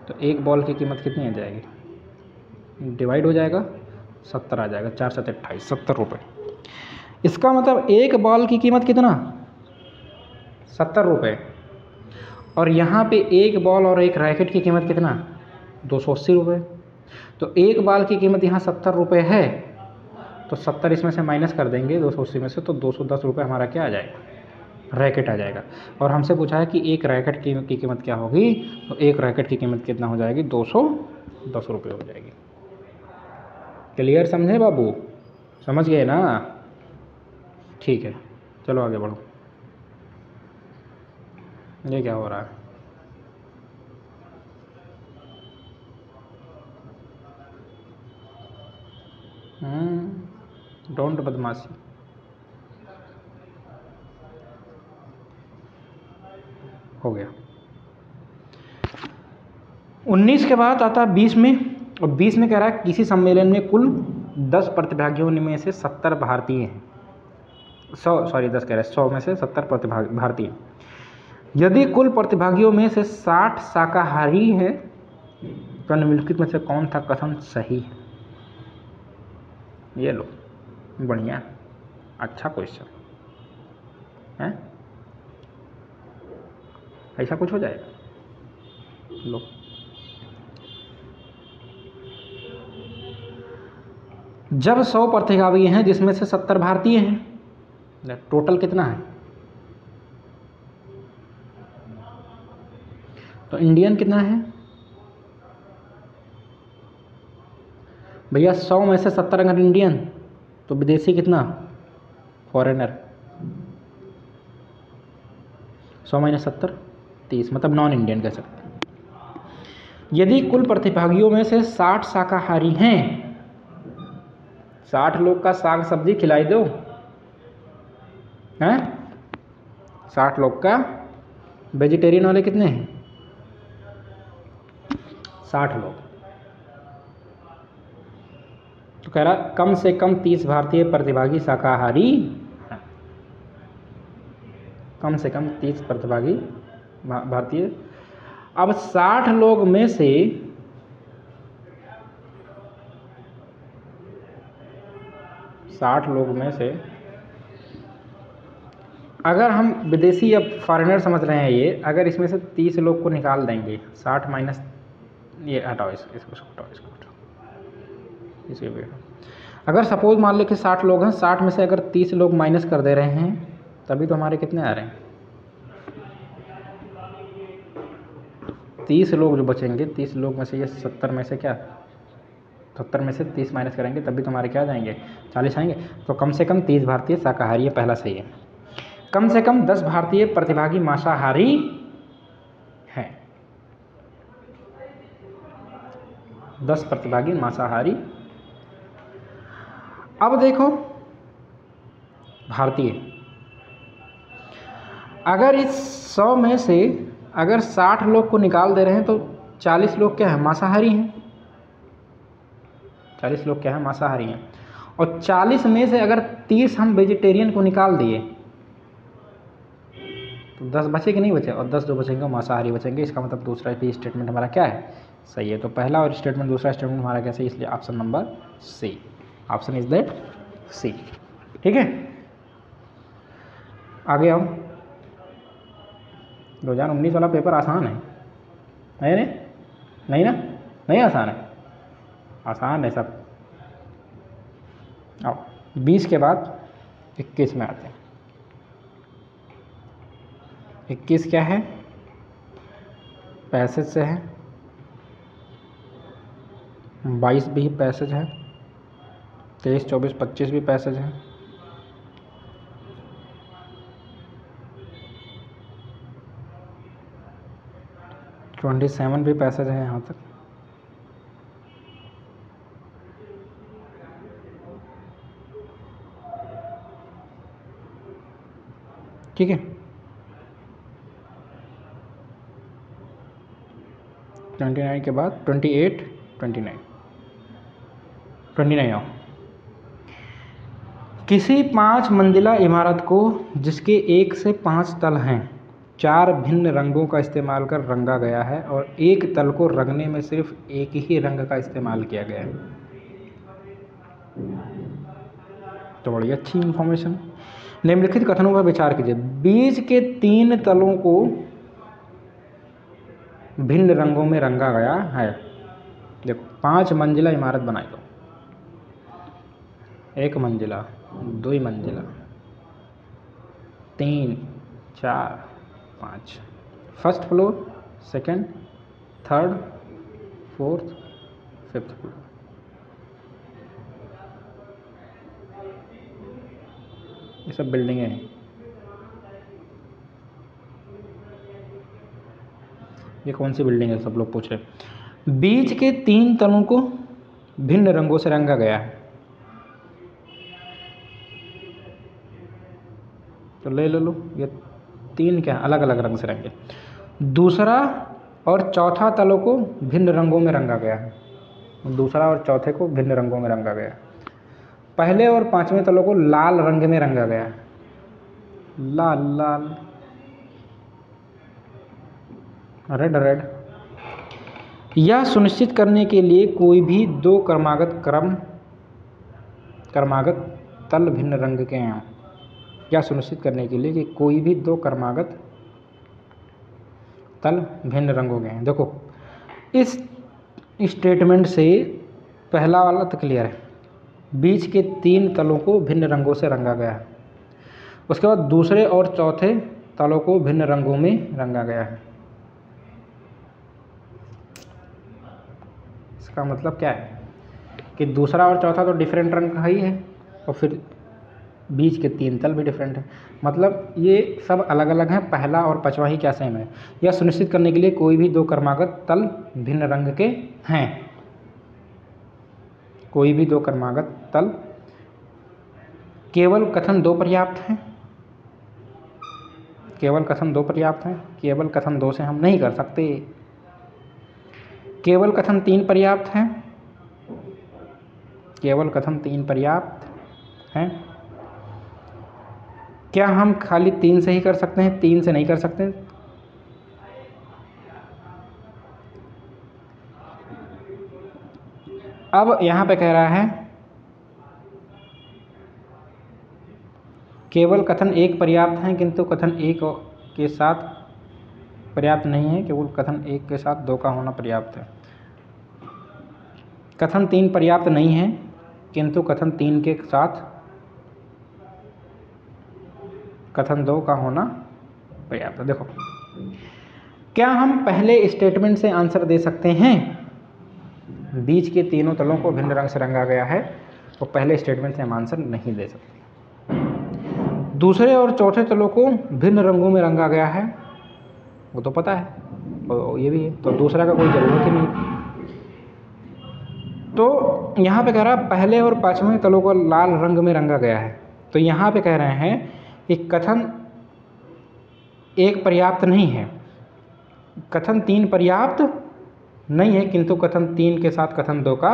तो एक बॉल की कीमत कितनी आ जाएगी? डिवाइड हो जाएगा, 70 आ जाएगा, 4 7 28, 70 रुपये। इसका मतलब एक बॉल की कीमत कितना? 70 रुपये। और यहाँ पे एक बॉल और एक रैकेट की कीमत कितना? 280 रुपये। तो एक बॉल की कीमत यहाँ 70 रुपये है, तो 70 इसमें से माइनस कर देंगे 280 में से, तो 210 रुपये हमारा क्या आ जाएगा? रैकेट आ जाएगा। और हमसे पूछा है कि एक रैकेट की कीमत क्या होगी, तो एक रैकेट की कीमत कितना हो जाएगी? 210 रुपये हो जाएगी। क्लियर समझे बाबू? समझ गए ना? ठीक है, चलो आगे बढ़ो। ये क्या हो रहा है? डोंट बदमाशी। हो गया। 19 के बाद आता है 20 में, और 20 में कह रहा है किसी सम्मेलन में कुल 10 प्रतिभागियों में से 70 भारतीय हैं। 100 में से 70 भारतीय। यदि कुल प्रतिभागियों में से 60 शाकाहारी हैं तो निम्नलिखित में से कौन सा कथन सही है? ये लो, बढ़िया, अच्छा क्वेश्चन है, ऐसा कुछ हो जाएगा। लो, जब 100 प्रतिभागी हैं जिसमें से 70 भारतीय हैं, टोटल कितना है? तो इंडियन कितना है भैया? 100 में से 70 अगर इंडियन, तो विदेशी कितना? फॉरेनर। 100 माइनस 70 30, मतलब नॉन इंडियन कह सकते हैं। यदि कुल प्रतिभागियों में से 60 शाकाहारी हैं, 60 लोग का साग सब्जी खिलाई दो, हैं? 60 लोग का। वेजिटेरियन वाले कितने हैं? 60 लोग। तो कह रहा कम से कम 30 भारतीय प्रतिभागी शाकाहारी हैं। कम से कम 30 प्रतिभागी भारतीय। अब 60 लोग में से अगर हम विदेशी या फॉरेनर समझ रहे हैं ये, अगर इसमें से 30 लोग को निकाल देंगे, 60 माइनस, ये हटाओ, इसको हटाओ, इसे भी हटाओ। अगर सपोज मान ले कि 60 लोग हैं, 60 में से अगर 30 लोग माइनस कर दे रहे हैं, तभी तो हमारे कितने आ रहे हैं? 30 लोग जो बचेंगे, 30 लोग में से ये 70 में से क्या, 70 में से 30 माइनस करेंगे तभी तो हमारे क्या जाएंगे? 40 आएंगे। तो कम से कम 30 भारतीय शाकाहारी है, पहला सही है। कम से कम 10 भारतीय प्रतिभागी मांसाहारी हैं। 10 प्रतिभागी मांसाहारी। अब देखो भारतीय, अगर इस 100 में से अगर 60 लोग को निकाल दे रहे हैं, तो 40 लोग क्या है? मांसाहारी हैं। 40 लोग क्या है? मांसाहारी हैं। और 40 में से अगर 30 हम वेजिटेरियन को निकाल दिए, तो 10 बचे कि नहीं बचे? और 10 जो बचेंगे वो मांसाहारी बचेंगे। इसका मतलब दूसरा भी स्टेटमेंट हमारा क्या है? सही है। तो पहला और स्टेटमेंट, दूसरा स्टेटमेंट हमारा कैसे? इसलिए option number C, option is that C. ठीक है, आगे आओ। 2019 वाला पेपर आसान है नहीं ना? नहीं आसान है, आसान है सब। अब 20 के बाद 21 में आते हैं। 21 क्या है, पैसेज से है, 22 भी पैसेज है, 23, 24, 25 भी पैसेज है, 27 भी पैसेज है यहाँ तक। ठीक है, 29 के बाद 28, 29 आओ। किसी 5 मंजिला इमारत को जिसके 1 से 5 तल हैं 4 भिन्न रंगों का इस्तेमाल कर रंगा गया है और एक तल को रंगने में सिर्फ एक ही रंग का इस्तेमाल किया गया है। तो बड़ी अच्छी इंफॉर्मेशन। निम्नलिखित कथनों पर विचार कीजिए। बीच के 3 तलों को भिन्न रंगों में रंगा गया है। देखो 5 मंजिला इमारत बनाई दो, 1 मंजिला, 2 मंजिला, 3, 4, 5, first floor, second, third, fourth, fifth floor. ये सब बिल्डिंगें हैं। ये कौन सी बिल्डिंग है, सब लोग पूछ रहे। बीच के 3 तलों को भिन्न रंगों से रंगा गया है। तो ले लो, ये 3 क्या अलग अलग रंग से रंगे। दूसरा और चौथा तलों को भिन्न रंगों में रंगा गया है। दूसरा और चौथे को भिन्न रंगों में रंगा गया है। पहले और 5वें तलों को लाल रंग में रंगा गया है। लाल लाल, रेड रेड। यह सुनिश्चित करने के लिए कोई भी 2 क्रमागत तल भिन्न रंग के हैं। यह सुनिश्चित करने के लिए कि कोई भी 2 क्रमागत तल भिन्न रंगों के हैं। देखो इस स्टेटमेंट से पहला वाला तो क्लियर है, बीच के 3 तलों को भिन्न रंगों से रंगा गया है। उसके बाद दूसरे और चौथे तलों को भिन्न रंगों में रंगा गया है। इसका मतलब क्या है कि दूसरा और चौथा तो डिफरेंट रंग का ही है और फिर बीच के 3 तल भी डिफरेंट है। मतलब ये सब अलग अलग हैं, पहला और 5वां ही क्या सेम है। यह सुनिश्चित करने के लिए कोई भी 2 क्रमागत तल भिन्न रंग के हैं। कोई भी 2 क्रमागत तल, केवल कथन 2 पर्याप्त हैं। केवल कथन 2 पर्याप्त हैं। केवल कथन 2 से हम नहीं कर सकते। केवल कथन 3 पर्याप्त हैं। केवल कथन 3 पर्याप्त हैं। क्या हम खाली 3 से ही कर सकते हैं, 3 से नहीं कर सकते? अब यहां पे कह रहा है केवल कथन 1 पर्याप्त हैं, किंतु कथन 1 के साथ पर्याप्त नहीं है। केवल कथन 1 के साथ 2 का होना पर्याप्त है। कथन 3 पर्याप्त नहीं है, किंतु कथन 3 के साथ कथन 2 का होना पर्याप्त है। देखो क्या हम पहले स्टेटमेंट से आंसर दे सकते हैं? बीच के 3 तलों को भिन्न रंग से रंगा गया है, तो पहले स्टेटमेंट से हम आंसर नहीं दे सकते। दूसरे और चौथे तलों को भिन्न रंगों में रंगा गया है, वो तो पता है, और ये भी है, तो दूसरा का कोई ज़रूरत ही नहीं। तो यहाँ पे कह रहा है पहले और 5वें तलों को लाल रंग में रंगा गया है। तो यहाँ पे कह रहे हैं कि कथन 1 पर्याप्त नहीं है, कथन 3 पर्याप्त नहीं है, किंतु कथन 3 के साथ कथन 2 का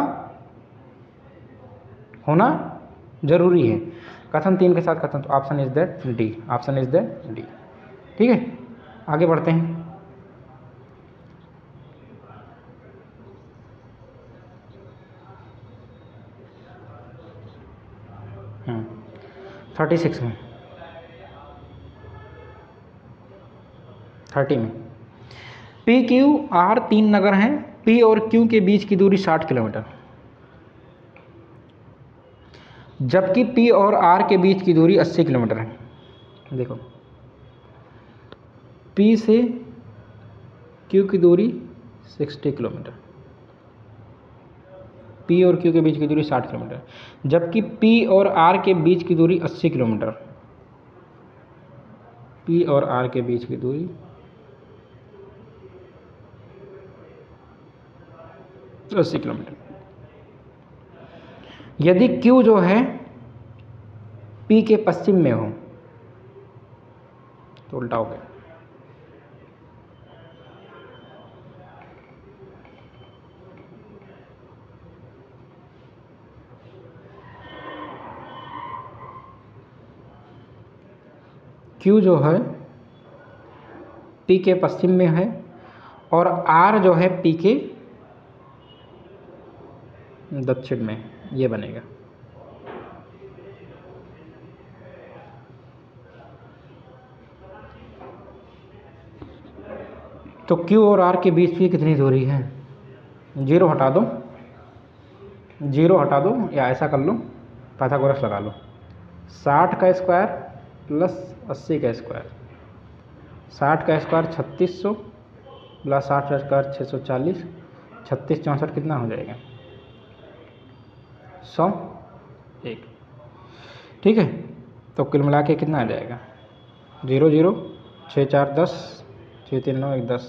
होना जरूरी है। कथन 3 के साथ कथन, तो option is that D. Option is that D. ठीक है, आगे बढ़ते हैं। हाँ 36 में, 30 में। पी क्यू आर 3 नगर हैं P और Q के बीच की दूरी 60 किलोमीटर, जबकि P और R के बीच की दूरी 80 किलोमीटर है। देखो P से Q की दूरी 60 किलोमीटर, P और Q के बीच की दूरी 60 किलोमीटर, जबकि P और R के बीच की दूरी 80 किलोमीटर, P और R के बीच की दूरी 80 किलोमीटर। यदि Q जो है P के पश्चिम में हो तो उल्टा हो गया। Q जो है P के पश्चिम में है और R जो है P के दक्षिण में, ये बनेगा। तो Q और R के बीच की कितनी दूरी है? 0 हटा दो, 0 हटा दो या ऐसा कर लो, पाइथागोरस लगा लो। 60 का स्क्वायर प्लस 80 का स्क्वायर, 60 का स्क्वायर 3600 प्लस 60 का स्क्वायर 640, 36 64 कितना हो जाएगा? 101। ठीक है, तो कुल मिला के कितना आ जाएगा? 0 0 6 4 10 6 3 9 1 10।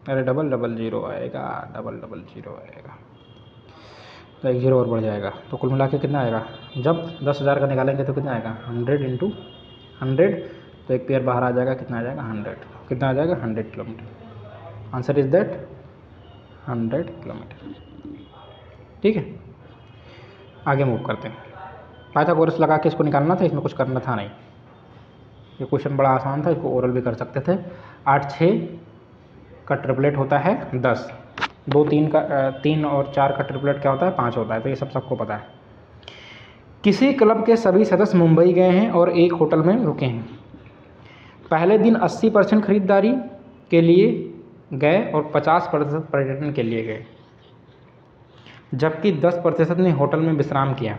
अरे डबल डबल जीरो आएगा, डबल डबल जीरो आएगा, तो 1 0 और बढ़ जाएगा। तो कुल मिला के कितना आएगा? जब 10,000 का निकालेंगे तो कितना आएगा? 100 इंटू 100, तो एक पेयर बाहर आ जाएगा, कितना आ जाएगा? 100। कितना आ जाएगा? 100 kilometre. Answer is that 100 kilometre. ठीक है, आगे मूव करते हैं। पाइथागोरस लगा के इसको निकालना था, इसमें कुछ करना था नहीं। ये क्वेश्चन बड़ा आसान था, इसको ओरल भी कर सकते थे। 8 6 का ट्रिपलेट होता है 10, 2 3 का 3 और 4 का ट्रिपलेट क्या होता है? 5 होता है। तो ये सब सबको पता है। किसी क्लब के सभी सदस्य मुंबई गए हैं और एक होटल में रुके हैं। पहले दिन 80% खरीदारी के लिए गए और 50% पर्यटन के लिए गए, जबकि 10% ने होटल में विश्राम किया।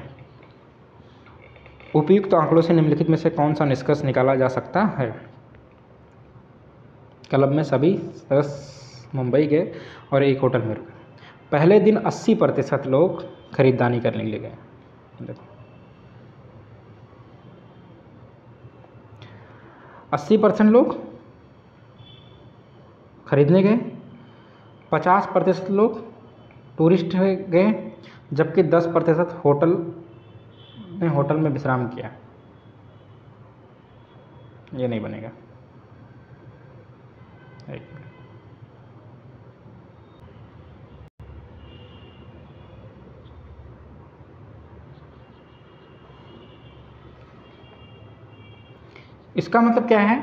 उपयुक्त आंकड़ों से निम्नलिखित में से कौन सा निष्कर्ष निकाला जा सकता है? क्लब में सभी सदस्य मुंबई गए और एक होटल में रुके। पहले दिन 80% लोग खरीदारी करने के लिए गए। देखो 80% लोग खरीदने गए, 50% लोग टूरिस्ट गए, जबकि 10% होटल में विश्राम किया। ये नहीं बनेगा। इसका मतलब क्या है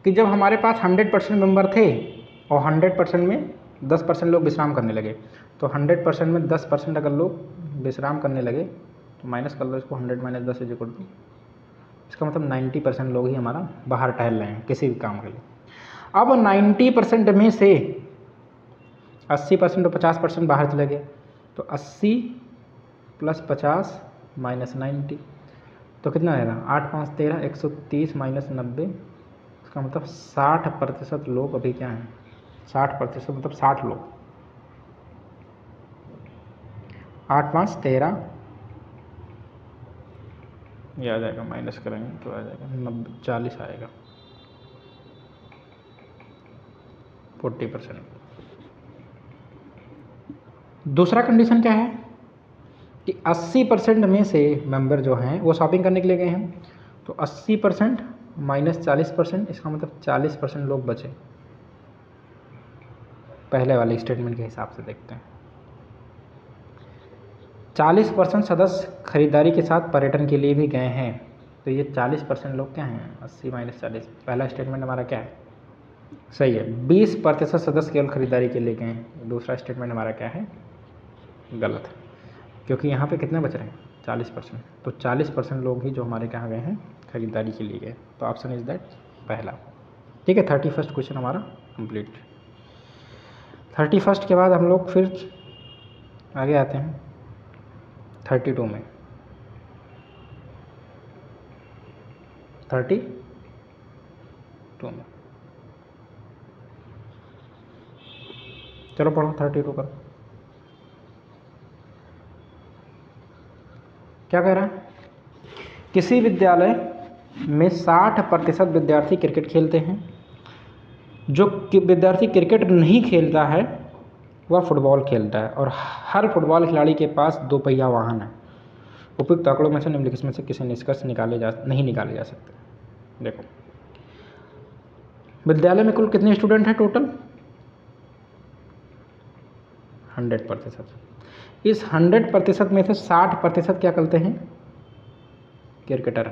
कि जब हमारे पास 100% मेंबर थे और 100% में 10% लोग विश्राम करने लगे, तो 100% में 10% अगर लोग विश्राम करने लगे तो माइनस कर लो इसको, 100 माइनस 10 इज इक्वल टू, इसका मतलब 90% लोग ही हमारा बाहर टहल रहे हैं किसी भी काम के लिए। अब 90% में से 80% और 50% बाहर चले गए, तो 80 प्लस 50 माइनस 90, तो कितना आएगा? 8 5 13 130 माइनस 90, इसका मतलब 60% लोग अभी क्या हैं? 60% मतलब 60 लोग। 8 5 13, ये आ जाएगा, माइनस करेंगे तो आ जाएगा 90 40 आएगा, 40%। दूसरा कंडीशन क्या है कि 80% में से मेंबर जो हैं वो शॉपिंग करने के लिए गए हैं, तो 80% माइनस 40%, इसका मतलब 40% लोग बचे। पहले वाले स्टेटमेंट के हिसाब से देखते हैं। 40% सदस्य खरीदारी के साथ पर्यटन के लिए भी गए हैं, तो ये 40% लोग क्या हैं? 80 माइनस 40, पहला स्टेटमेंट हमारा क्या है? सही है। 20% सदस्य केवल खरीदारी के लिए गए हैं, दूसरा स्टेटमेंट हमारा क्या है? गलत है, क्योंकि यहाँ पे कितने बच रहे हैं? 40%। तो 40% लोग ही जो हमारे कहाँ गए हैं? खरीदारी के लिए गए। तो ऑप्शन इज दैट पहला। ठीक है, 31 क्वेश्चन हमारा कंप्लीट। 31 के बाद हम लोग फिर आगे आते हैं 32 में। 32 में चलो पढ़ो 32 करो। क्या कह रहा है? किसी विद्यालय में 60% विद्यार्थी क्रिकेट खेलते हैं। जो विद्यार्थी क्रिकेट नहीं खेलता है वह फुटबॉल खेलता है और हर फुटबॉल खिलाड़ी के पास 2 पहिया वाहन है। उपयुक्त आंकड़ों में से निम्नलिखित में से किसी निष्कर्ष नहीं निकाले जा सकते। देखो, विद्यालय में कुल कितने स्टूडेंट हैं टोटल? 100%। इस 100% में से 60% क्या करते हैं? क्रिकेटर।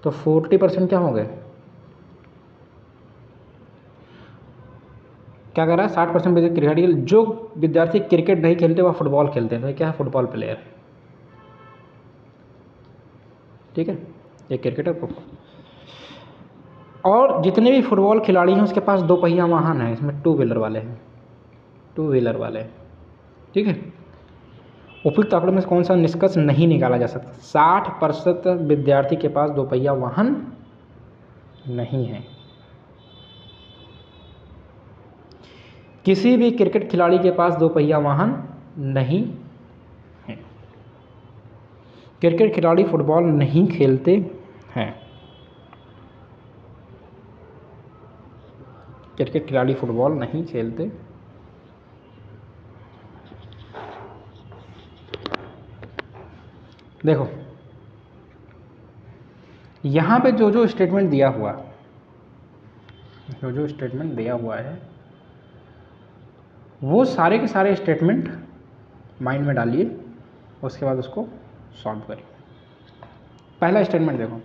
तो 40% क्या हो गए? क्या कर रहा है? 60% क्रिकेट। जो विद्यार्थी क्रिकेट नहीं खेलते वह फुटबॉल खेलते हैं, तो क्या है? Football player. ठीक है, ये क्रिकेटर को। और जितने भी फुटबॉल खिलाड़ी हैं उसके पास 2 पहिया वाहन है। इसमें 2 व्हीलर वाले हैं, 2 व्हीलर वाले। ठीक है, उपयुक्त आंकड़ों में कौन सा निष्कर्ष नहीं निकाला जा सकता? 60% विद्यार्थी के पास 2 पहिया वाहन नहीं है। किसी भी क्रिकेट खिलाड़ी के पास 2 पहिया वाहन नहीं है। क्रिकेट खिलाड़ी फुटबॉल नहीं खेलते हैं। क्रिकेट खिलाड़ी फुटबॉल नहीं खेलते। देखो, यहाँ पे जो स्टेटमेंट दिया हुआ है वो सारे के सारे स्टेटमेंट माइंड में डालिए, उसके बाद उसको सॉल्व करिए। पहला स्टेटमेंट देखो,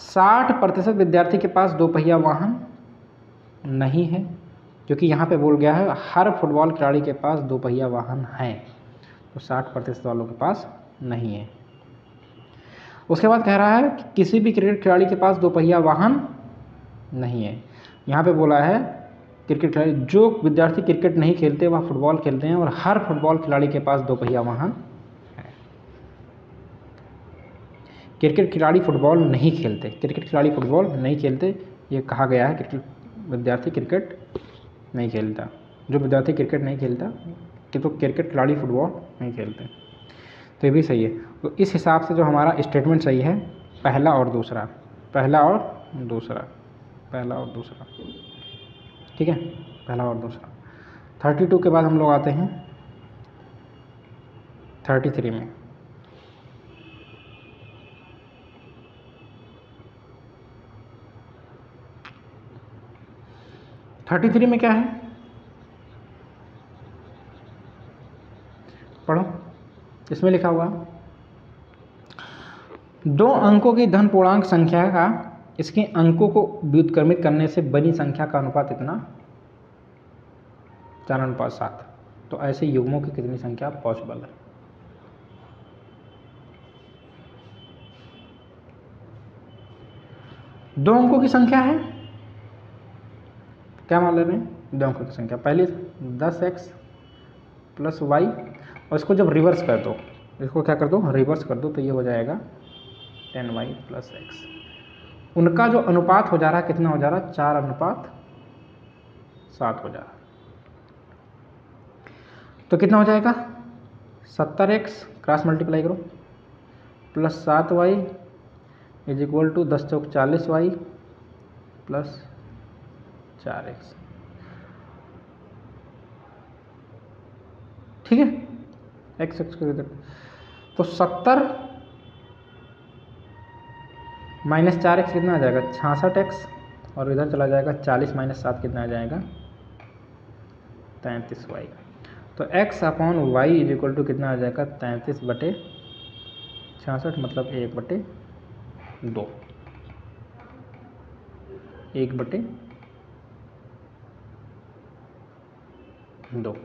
60% विद्यार्थी के पास 2 पहिया वाहन नहीं है, क्योंकि यहाँ पे बोल गया है हर फुटबॉल खिलाड़ी के पास 2 पहिया वाहन है, तो 60% वालों के पास नहीं है। उसके बाद कह रहा है कि किसी भी क्रिकेट खिलाड़ी के पास 2 पहिया वाहन नहीं है। यहाँ पे बोला है क्रिकेट खिलाड़ी, जो विद्यार्थी क्रिकेट नहीं खेलते वह फुटबॉल खेलते हैं और हर फुटबॉल खिलाड़ी के पास 2 पहिया वाहन है। क्रिकेट खिलाड़ी फुटबॉल नहीं खेलते, क्रिकेट खिलाड़ी फुटबॉल नहीं खेलते, ये कहा गया है। क्रिकेट विद्यार्थी क्रिकेट नहीं खेलता, जो विद्यार्थी क्रिकेट नहीं खेलता कि तो क्रिकेट खिलाड़ी फुटबॉल नहीं खेलते, तो ये भी सही है। तो इस हिसाब से जो हमारा स्टेटमेंट सही है, पहला और दूसरा, पहला और दूसरा, पहला और दूसरा। ठीक है, पहला और दूसरा। 32 के बाद हम लोग आते हैं 33 में। 33 में क्या है? पढ़ो, इसमें लिखा हुआ 2 अंकों की धन पूर्णांक संख्या का इसके अंकों को व्युत्क्रमित करने से बनी संख्या का अनुपात इतना 4:7। तो ऐसे युग्मों की कितनी संख्या पॉसिबल है? दो अंकों की संख्या है, क्या मान ले रहे हैं? 2 अंकों की संख्या। पहले 10x + y, और इसको जब रिवर्स कर दो, इसको क्या कर दो? रिवर्स कर दो, तो ये हो जाएगा 10y + x। उनका जो अनुपात हो जा रहा है कितना हो जा रहा है? 4:7 हो जा रहा है। तो कितना हो जाएगा? 70x क्रॉस मल्टीप्लाई करो + 7y = 10 चौक 40y + 4x। ठीक है, x को इधर, तो 70 - 4x कितना आ जाएगा? 66x, और इधर चला जाएगा 40 - 7 कितना आ जाएगा? 33y। तो x/y = कितना आ जाएगा? 33/66, मतलब 1/2, 1/2।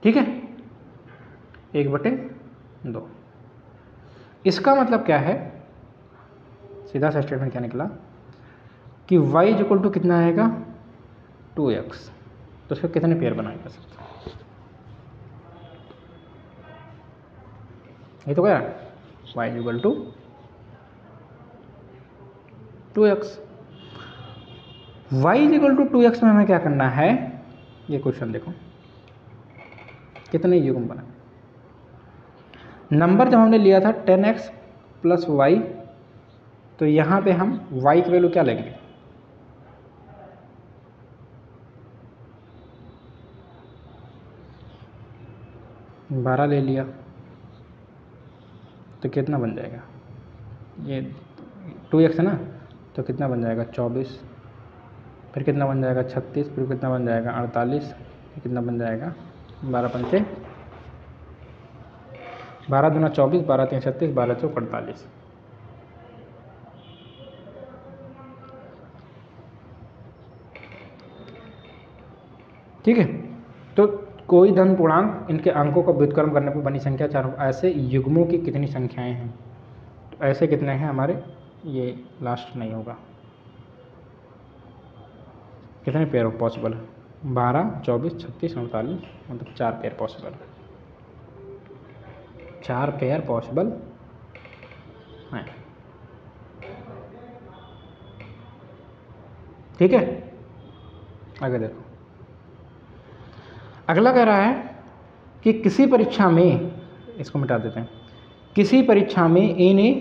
ठीक है, 1/2। इसका मतलब क्या है, सीधा सा स्टेटमेंट क्या निकला कि y इक्वल टू कितना आएगा 2x, तो इसका कितने पेयर बनाए जा सकते हैं, ये तो क्या y equal to 2x। y equal to 2x में हमें क्या करना है, ये क्वेश्चन देखो कितने युग्म बना। नंबर जब हमने लिया था 10x प्लस y, तो यहाँ पे हम y की वैल्यू क्या लेंगे, बारह ले लिया, तो कितना बन जाएगा, ये 2x है ना, तो कितना बन जाएगा 24, फिर कितना बन जाएगा 36, फिर कितना बन जाएगा 48, फिर कितना बन जाएगा 12 पंचे 12 दूना 24, 12 तीन 36, 12 चौक 48। ठीक है, तो कोई धन पूर्णांक इनके अंकों का व्युत्क्रम करने पर बनी संख्या चार, ऐसे युग्मों की कितनी संख्याएं हैं, तो ऐसे कितने हैं हमारे, ये लास्ट नहीं होगा, कितने पेयर पॉसिबल है, 12, 24, 36, 48, मतलब 4 पेयर पॉसिबल, 4 पेयर पॉसिबल हैं। ठीक है, आगे देखो, अगला कह रहा है कि किसी परीक्षा में, इसको मिटा देते हैं, किसी परीक्षा में ए ने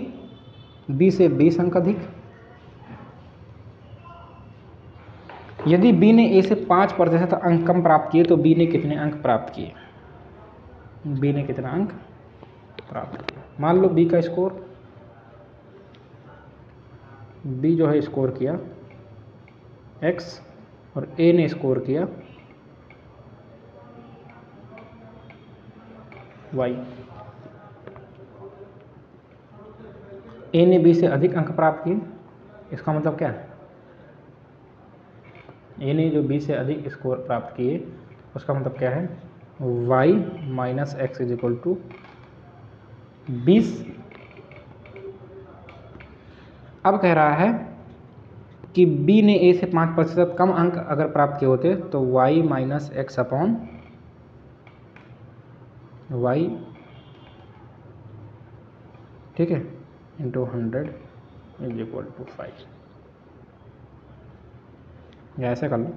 बी से 20 अंक अधिक, यदि बी ने ए से 5% अंक कम प्राप्त किए तो बी ने कितने अंक प्राप्त किए, बी ने कितना अंक प्राप्त किया। मान लो बी का स्कोर, बी जो है स्कोर किया x और ए ने स्कोर किया y, ए ने बी से अधिक अंक प्राप्त किए, इसका मतलब क्या है, ए ने जो बी से अधिक स्कोर प्राप्त किए उसका मतलब क्या है, y minus x is equal to 20। अब कह रहा है कि b ने a से 5% कम अंक अगर प्राप्त किए होते तो y minus x upon y, ठीक है, इंटू 100 इज इक्वल टू 5, या ऐसे कर लो,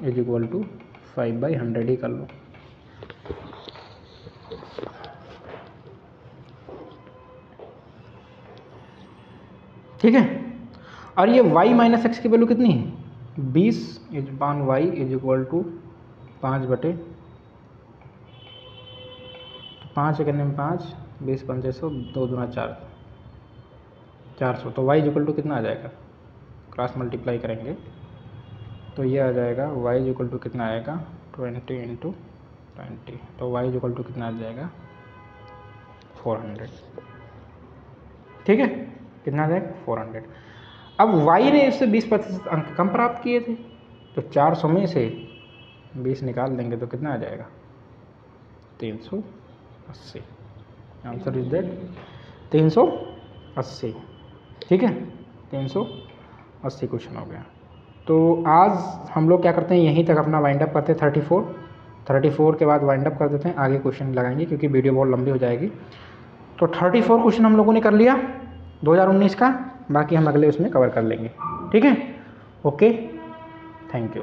इज इक्वल टू 5/100 ही कर लो। ठीक है, और ये y माइनस एक्स की वैल्यू कितनी है, 20 इज पान y इज इक्वल टू 5/, 5 करने में 5, 20 500, 2 दूना 4, 400, तो y इक्वल टू कितना आ जाएगा, क्रॉस मल्टीप्लाई करेंगे तो ये आ जाएगा y इक्वल टू कितना आएगा 20 इंटू 20, तो y इक्वल टू कितना आ जाएगा 400। ठीक है, कितना आ जाएगा 400। अब y ने इससे 20% अंक कम प्राप्त किए थे, तो 400 में से 20 निकाल देंगे तो कितना आ जाएगा 380। Answer is that 380। ठीक है, 380 क्वेश्चन हो गया। तो आज हम लोग क्या करते हैं, यहीं तक अपना वाइंड अप करते हैं। 34 के बाद वाइंड अप कर देते हैं, आगे क्वेश्चन लगाएंगे क्योंकि वीडियो बहुत लंबी हो जाएगी। तो 34 क्वेश्चन हम लोगों ने कर लिया 2019 का, बाकी हम अगले उसमें कवर कर लेंगे। ठीक है, ओके, थैंक यू।